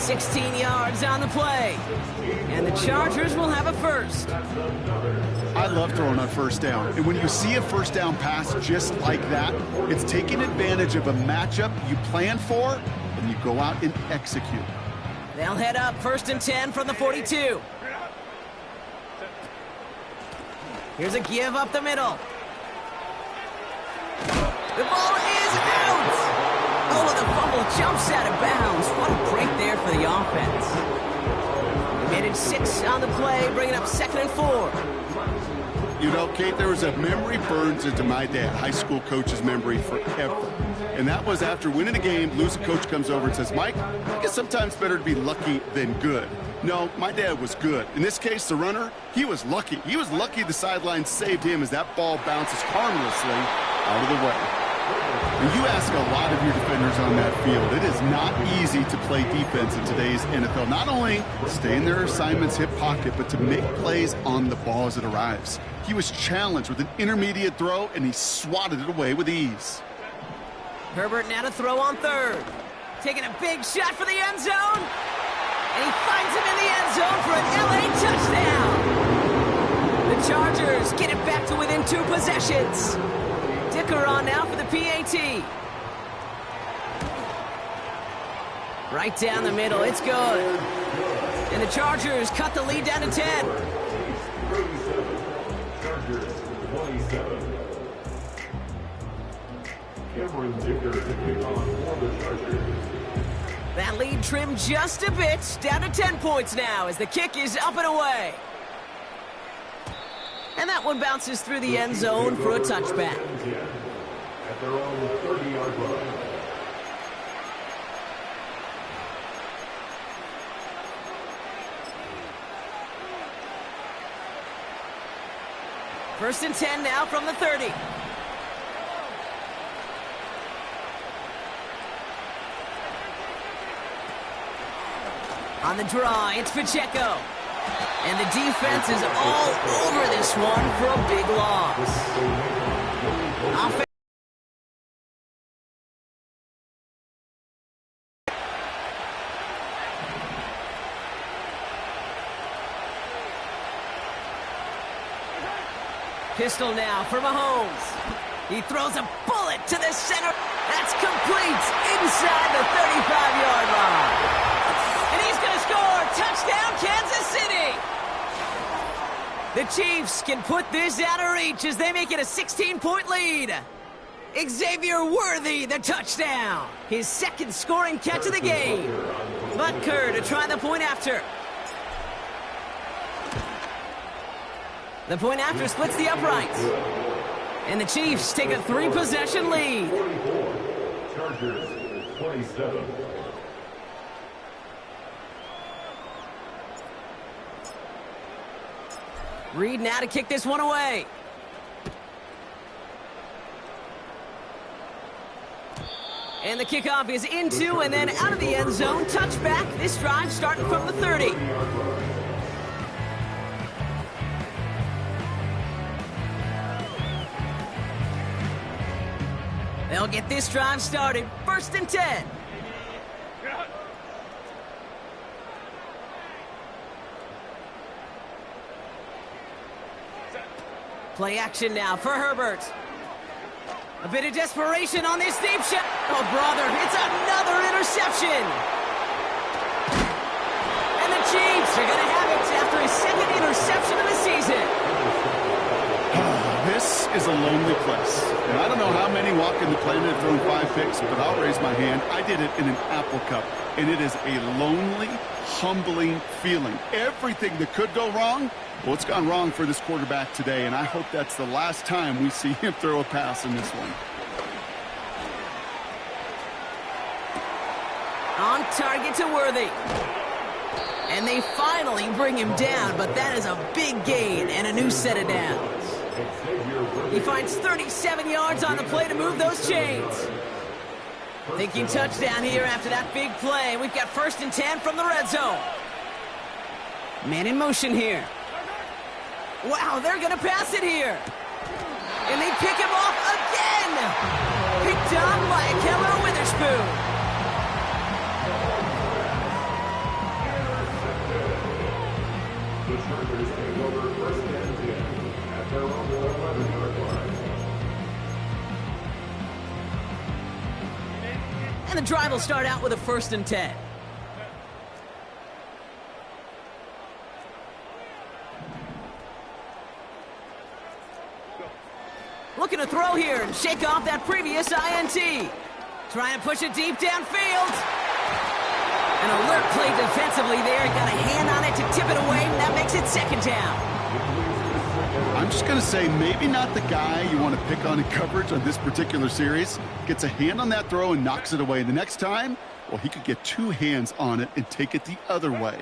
Speaker 1: 16 yards on the play. And the Chargers will have a first.
Speaker 2: I love throwing on first down. And when you see a first down pass just like that, it's taking advantage of a matchup you plan for, and you go out and execute.
Speaker 1: They'll head up 1st and 10 from the 42. Here's a give up the middle. The ball is out! Oh, the fumble jumps out of bounds. What a break there for the offense. They made it 6 on the play, bringing up 2nd and 4.
Speaker 2: You know, Kate, there was a memory burns into my dad, high school coach's memory forever. And that was after winning a game, losing coach comes over and says, Mike, I guess sometimes better to be lucky than good. No, my dad was good. In this case, the runner, he was lucky. He was lucky the sideline saved him as that ball bounces harmlessly out of the way. And you ask a lot of your defenders on that field. It is not easy to play defense in today's NFL. Not only stay in their assignment's hip pocket, but to make plays on the ball as it arrives. He was challenged with an intermediate throw, and he swatted it away with ease.
Speaker 1: Herbert now to throw on 3rd. Taking a big shot for the end zone. And he finds him in the end zone for an LA touchdown. The Chargers get it back to within 2 possessions. Dicker on now for the PAT. Right down the middle, it's good. And the Chargers cut the lead down to 10.
Speaker 3: Chargers 27. Cameron Dicker to kick on for the Chargers.
Speaker 1: That lead trimmed just a bit, down to 10 points now as the kick is up and away. And that one bounces through the end zone for a touchback.
Speaker 3: At their own 30-yard line.
Speaker 1: First and 10 now from the 30. On the draw, it's Pacheco. And the defense is all over this one for a big loss. Pistol now for Mahomes. He throws a bullet to the center. That's complete inside the 35-yard line. And he's going to score. Touchdown, Kansas City. The Chiefs can put this out of reach as they make it a 16-point lead. Xavier Worthy, the touchdown. His 2nd scoring catch of the game. Butker to try the point after. The point after splits the uprights. And the Chiefs take a 3-possession lead.
Speaker 3: 44. Chargers 27.
Speaker 1: Reed now to kick this one away. And the kickoff is into and then out of the end zone. Touchback. This drive starting from the 30. They'll get this drive started. 1st and 10. Play action now for Herbert. A bit of desperation on this deep shot. Oh, brother, it's another interception. And the Chiefs are going to have it after his 2nd interception of the season.
Speaker 2: This is a lonely place. And I don't know how many walk in the planet have thrown 5 picks, but I'll raise my hand. I did it in an Apple Cup. And it is a lonely, humbling feeling. Everything that could go wrong, well, it's gone wrong for this quarterback today, and I hope that's the last time we see him throw a pass in this one.
Speaker 1: On target to Worthy. And they finally bring him down, but that is a big gain and a new set of downs. He finds 37 yards on the play to move those chains. Thinking touchdown here after that big play. We've got 1st and 10 from the red zone. Man in motion here. Wow, they're going to pass it here. And they pick him off again. Picked up by Keller Witherspoon.
Speaker 3: the Chargers take over first and 10 at their own 11-yard line.
Speaker 1: And the drive will start out with a 1st and 10. Looking to throw here and shake off that previous INT. Trying to push it deep downfield. An alert play defensively there. Got a hand on it to tip it away, and that makes it 2nd down.
Speaker 2: I'm just going to say maybe not the guy you want to pick on in coverage on this particular series. Gets a hand on that throw and knocks it away. The next time, well, he could get 2 hands on it and take it the other way.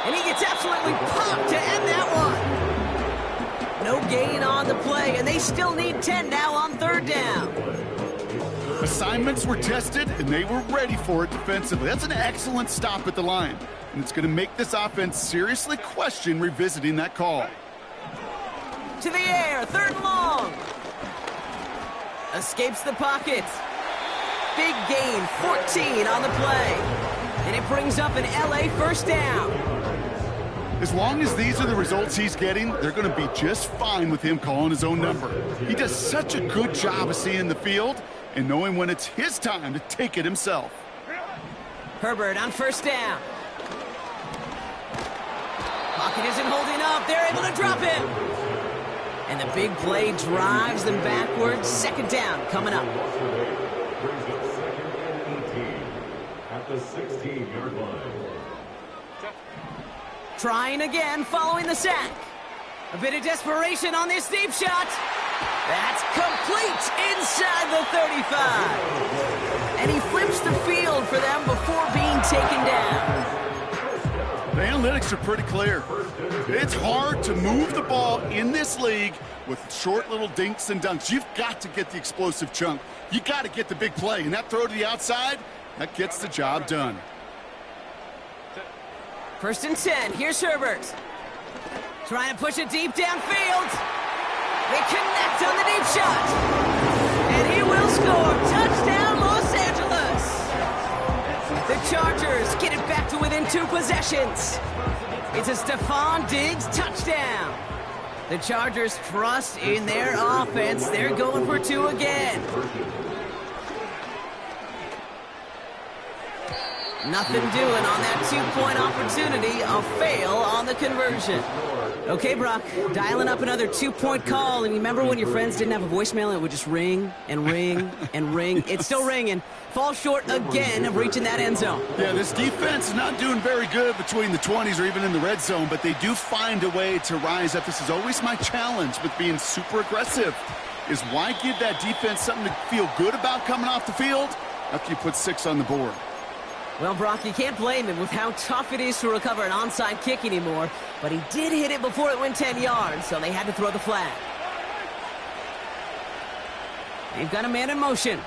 Speaker 1: And he gets absolutely popped to end that one. No gain on the play, and they still need 10 now on 3rd down.
Speaker 2: Assignments were tested, and they were ready for it defensively. That's an excellent stop at the line, and it's going to make this offense seriously question revisiting that call.
Speaker 1: To the air, 3rd and long. Escapes the pocket. Big gain, 14 on the play. And it brings up an LA 1st down.
Speaker 2: As long as these are the results he's getting, they're going to be just fine with him calling his own number. He does such a good job of seeing the field and knowing when it's his time to take it himself.
Speaker 1: Herbert on 1st down. Pocket isn't holding up. They're able to drop him. And the big play drives them backwards. 2nd down coming up.
Speaker 3: Brings up 2nd and 18 at the 16-yard line.
Speaker 1: Trying again following the sack. A bit of desperation on this deep shot. That's complete inside the 35. And he flips the field for them before being taken down.
Speaker 2: The analytics are pretty clear. It's hard to move the ball in this league with short little dinks and dunks. You've got to get the explosive chunk. You got to get the big play. And that throw to the outside, that gets the job done.
Speaker 1: 1st and 10. Here's Herbert. Trying to push it deep downfield. They connect on the deep shot. And he will score. Touchdown, Los Angeles. The Chargers get it back to within 2 possessions. It's a Stephon Diggs touchdown. The Chargers trust in their offense. They're going for 2 again. Nothing doing on that 2-point opportunity. A fail on the conversion. Okay, Brock, dialing up another 2-point call. And remember when your friends didn't have a voicemail and it would just ring and ring and ring? It's still ringing. Falls short again of reaching that end zone.
Speaker 2: Yeah, this defense is not doing very good between the 20s or even in the red zone, but they do find a way to rise up. This is always my challenge with being super aggressive, is why give that defense something to feel good about coming off the field after you put 6 on the board?
Speaker 1: Well, Brock, you can't blame him with how tough it is to recover an onside kick anymore, but he did hit it before it went 10 yards, so they had to throw the flag. They've got a man in motion.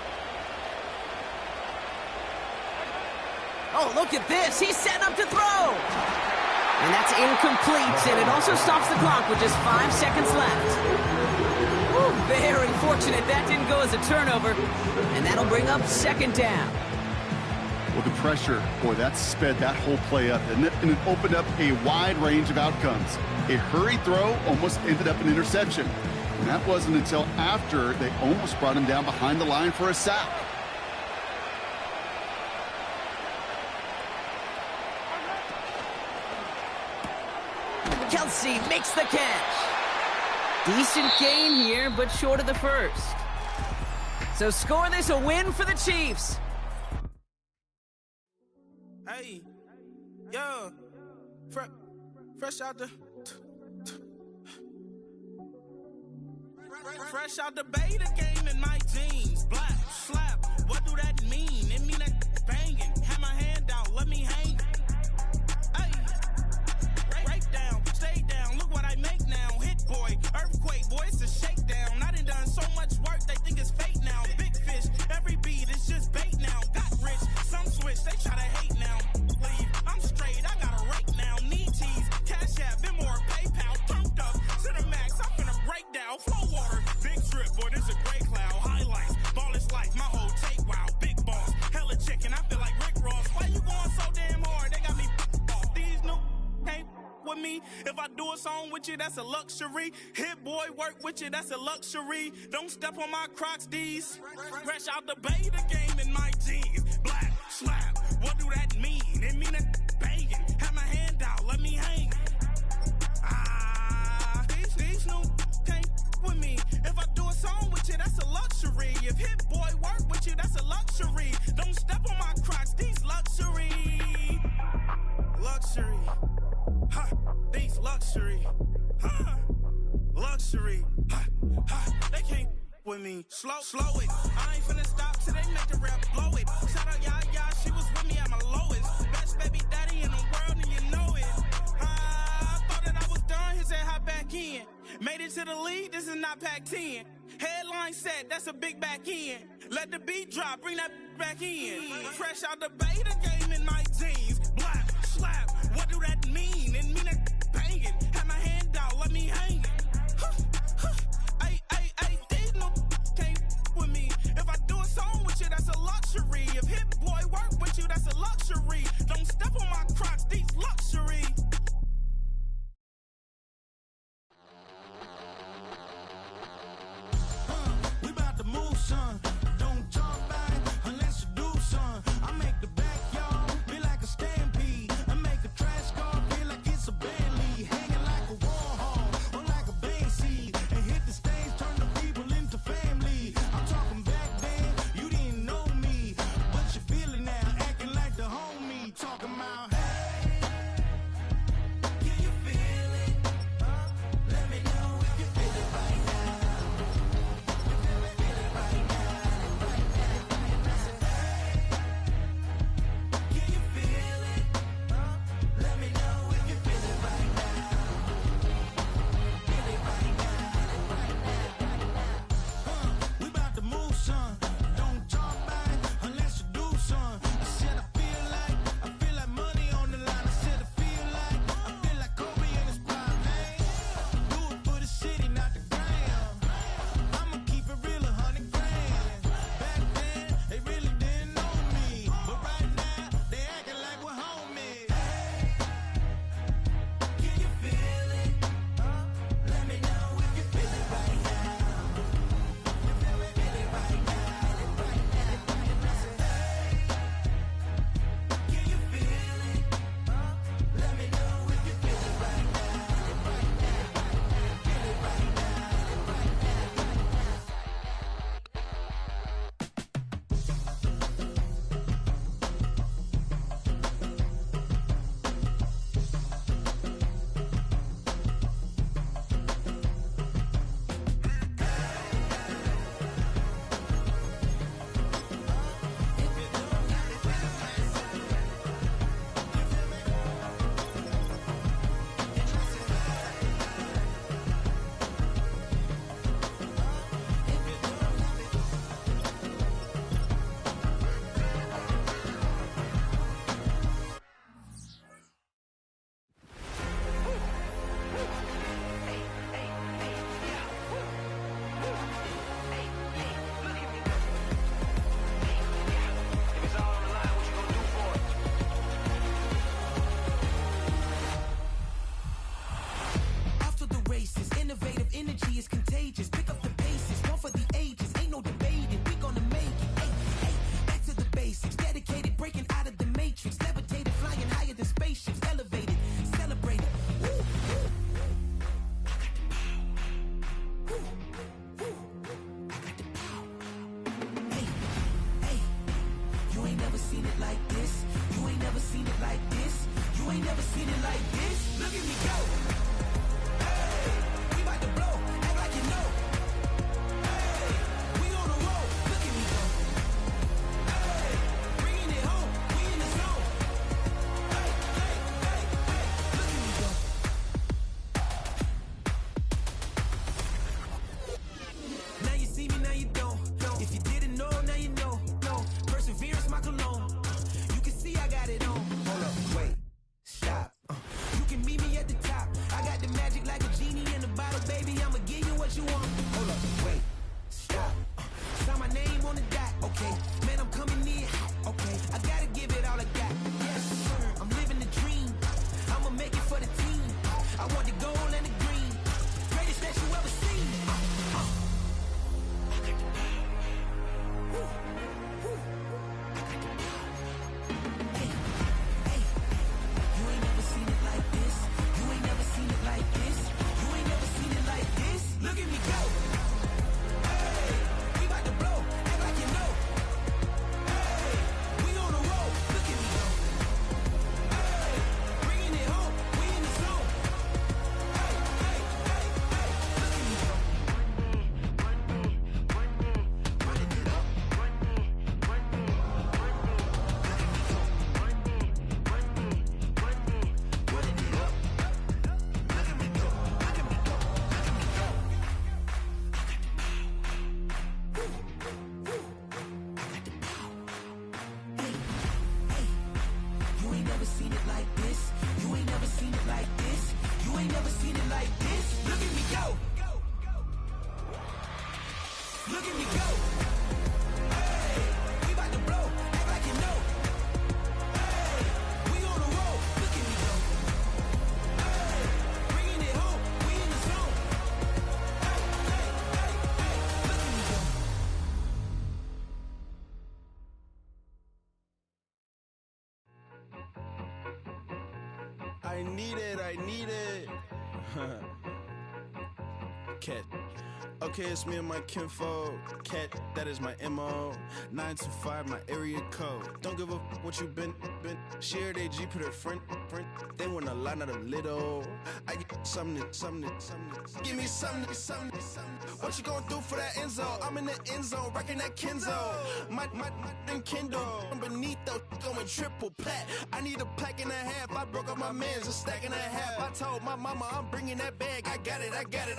Speaker 1: Oh, look at this. He's setting up to throw. And that's incomplete, and it also stops the clock with just 5 seconds left. Ooh, very fortunate that didn't go as a turnover, and that'll bring up 2nd down.
Speaker 2: Well, the pressure, boy, that sped that whole play up, and it opened up a wide range of outcomes. A hurried throw almost ended up an interception. And that wasn't until after they almost brought him down behind the line for a sack.
Speaker 1: Kelsey makes the catch. Decent gain here, but short of the first. So score this a win for the Chiefs.
Speaker 5: Hey, yo, fresh out the beta game in my jeans. Black slap, what do that mean? It mean that banging. Have my hand out, let me hang. Hey, break down, stay down. Look what I make now. Hit boy, earthquake, boy, it's a shakedown. I done so much work, they think it's fake now. Big fish, every beat is just bait now. Got rich, some switch, they try to hate now. Leave, I'm straight, I got a rake now. Need tease, cash app, been more PayPal. Turned up to the max, I'm finna break down. Flow water, big trip, boy, this a great cloud. High with me. If I do a song with you, that's a luxury. Hit boy, work with you, that's a luxury. Don't step on my Crocs, D's. Fresh out the bay, the game in my jeans. Black, slap, what do that mean? It mean that banging. Have my hand out, let me hang. These new can't with me. If I do a song with you, that's a luxury. If hit boy work with you, that's a luxury. Don't step on my Crocs, these luxury. Luxury. Ha, these luxury. Ha, luxury. Ha, ha, they can't with me. Slow it. I ain't finna stop till they make the rap blow it. Shout out Yaya, she was with me at my lowest. Best baby daddy in the world and you know it. I thought that I was done, he said hop back in. Made it to the league, this is not Pac-10. Headline set, that's a big back end. Let the beat drop, bring that back in. Fresh out the bay, the game in my jeans. Black, slap, what do that mean? It mean that banging. Have my hand out, let me hang. Ay, these no can't with me. If I do a song with you, that's a luxury. If hit boy work with you, that's a luxury. Don't step on my Crocs, these luxury.
Speaker 6: Move, son. Don't talk back unless you do, son. I make the backyard be like a stage.
Speaker 5: Look at me go. Hey, we about to blow. Act like you know. Hey, we on the road. Look at me go. Hey, bringing it home. We in the zone. Hey, hey, hey, hey. Look at me go.
Speaker 6: I need it. Cat. Okay, it's me and my kinfolk. Cat, that is my MO. 925, my area code. Don't give a what you been. Shared AG, put her friend. They want a lot, not a little. I get something. Give me something. What you gonna do for that Enzo? I'm in the end zone, rocking that Kenzo. My Kindle. I'm beneath though, going triple plat. I need a pack and a half. I broke up my mans, a stack and a half. I told my mama I'm bringing that bag. I got it.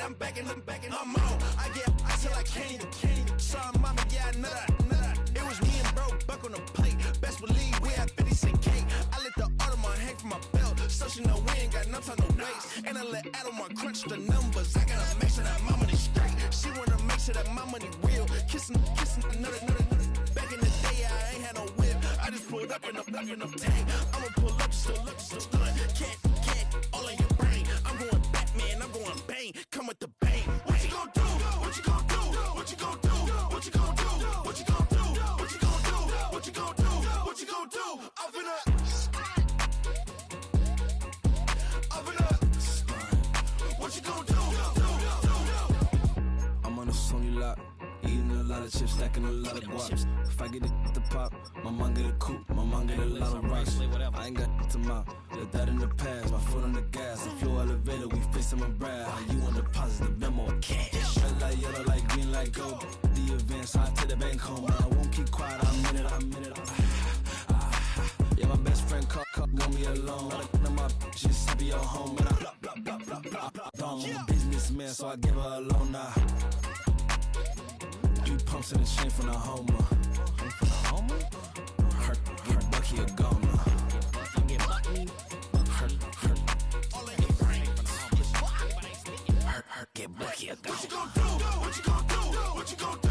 Speaker 6: I'm backing, I'm out. I get till I candy. Sorry, mama, yeah, I know that. It was me and bro, buck on the plate. Best believe we had 50 cent cake. I let the Audemars hang from my belt, so she know we ain't got no time to waste. And I let Audemars crunch the numbers. I gotta make sure that my money straight. She wanna make sure that my money real. Kissing another. Back in the day, I ain't had no whip. I just pulled up in the tank. I'ma pull up just to stunt. Can't, all in your brain. I'm going Batman, I'm going bang. Come with the bang. What you gonna do? What you gonna do? What you gonna do? What you gonna do? What you gonna do? What you gonna do? What you gonna do? What you gonna do? Up in up. What you gonna do?
Speaker 7: I'm on a Sony lot, eating a lot of chips, stacking a lot of guap. If I get it the pop, my mom get a coupe, my mom get a lot of rocks. I ain't got to mouth, let that in the past. My foot on the gas, the floor elevator, we face my brad. How you on deposit the memo of cash? Red light, yellow light, green light, gold. The event, so I take the bank home. I won't keep quiet, I'm in it. Yeah, my best friend got me alone. None of my bitches be your home, and I blah. I'm a businessman, so I give her a loan now. 3 pumps in the chain from the Homer. Her Bucky a goner. Her get Bucky a goner.
Speaker 6: What you gonna do? What you gonna do? What you gonna do?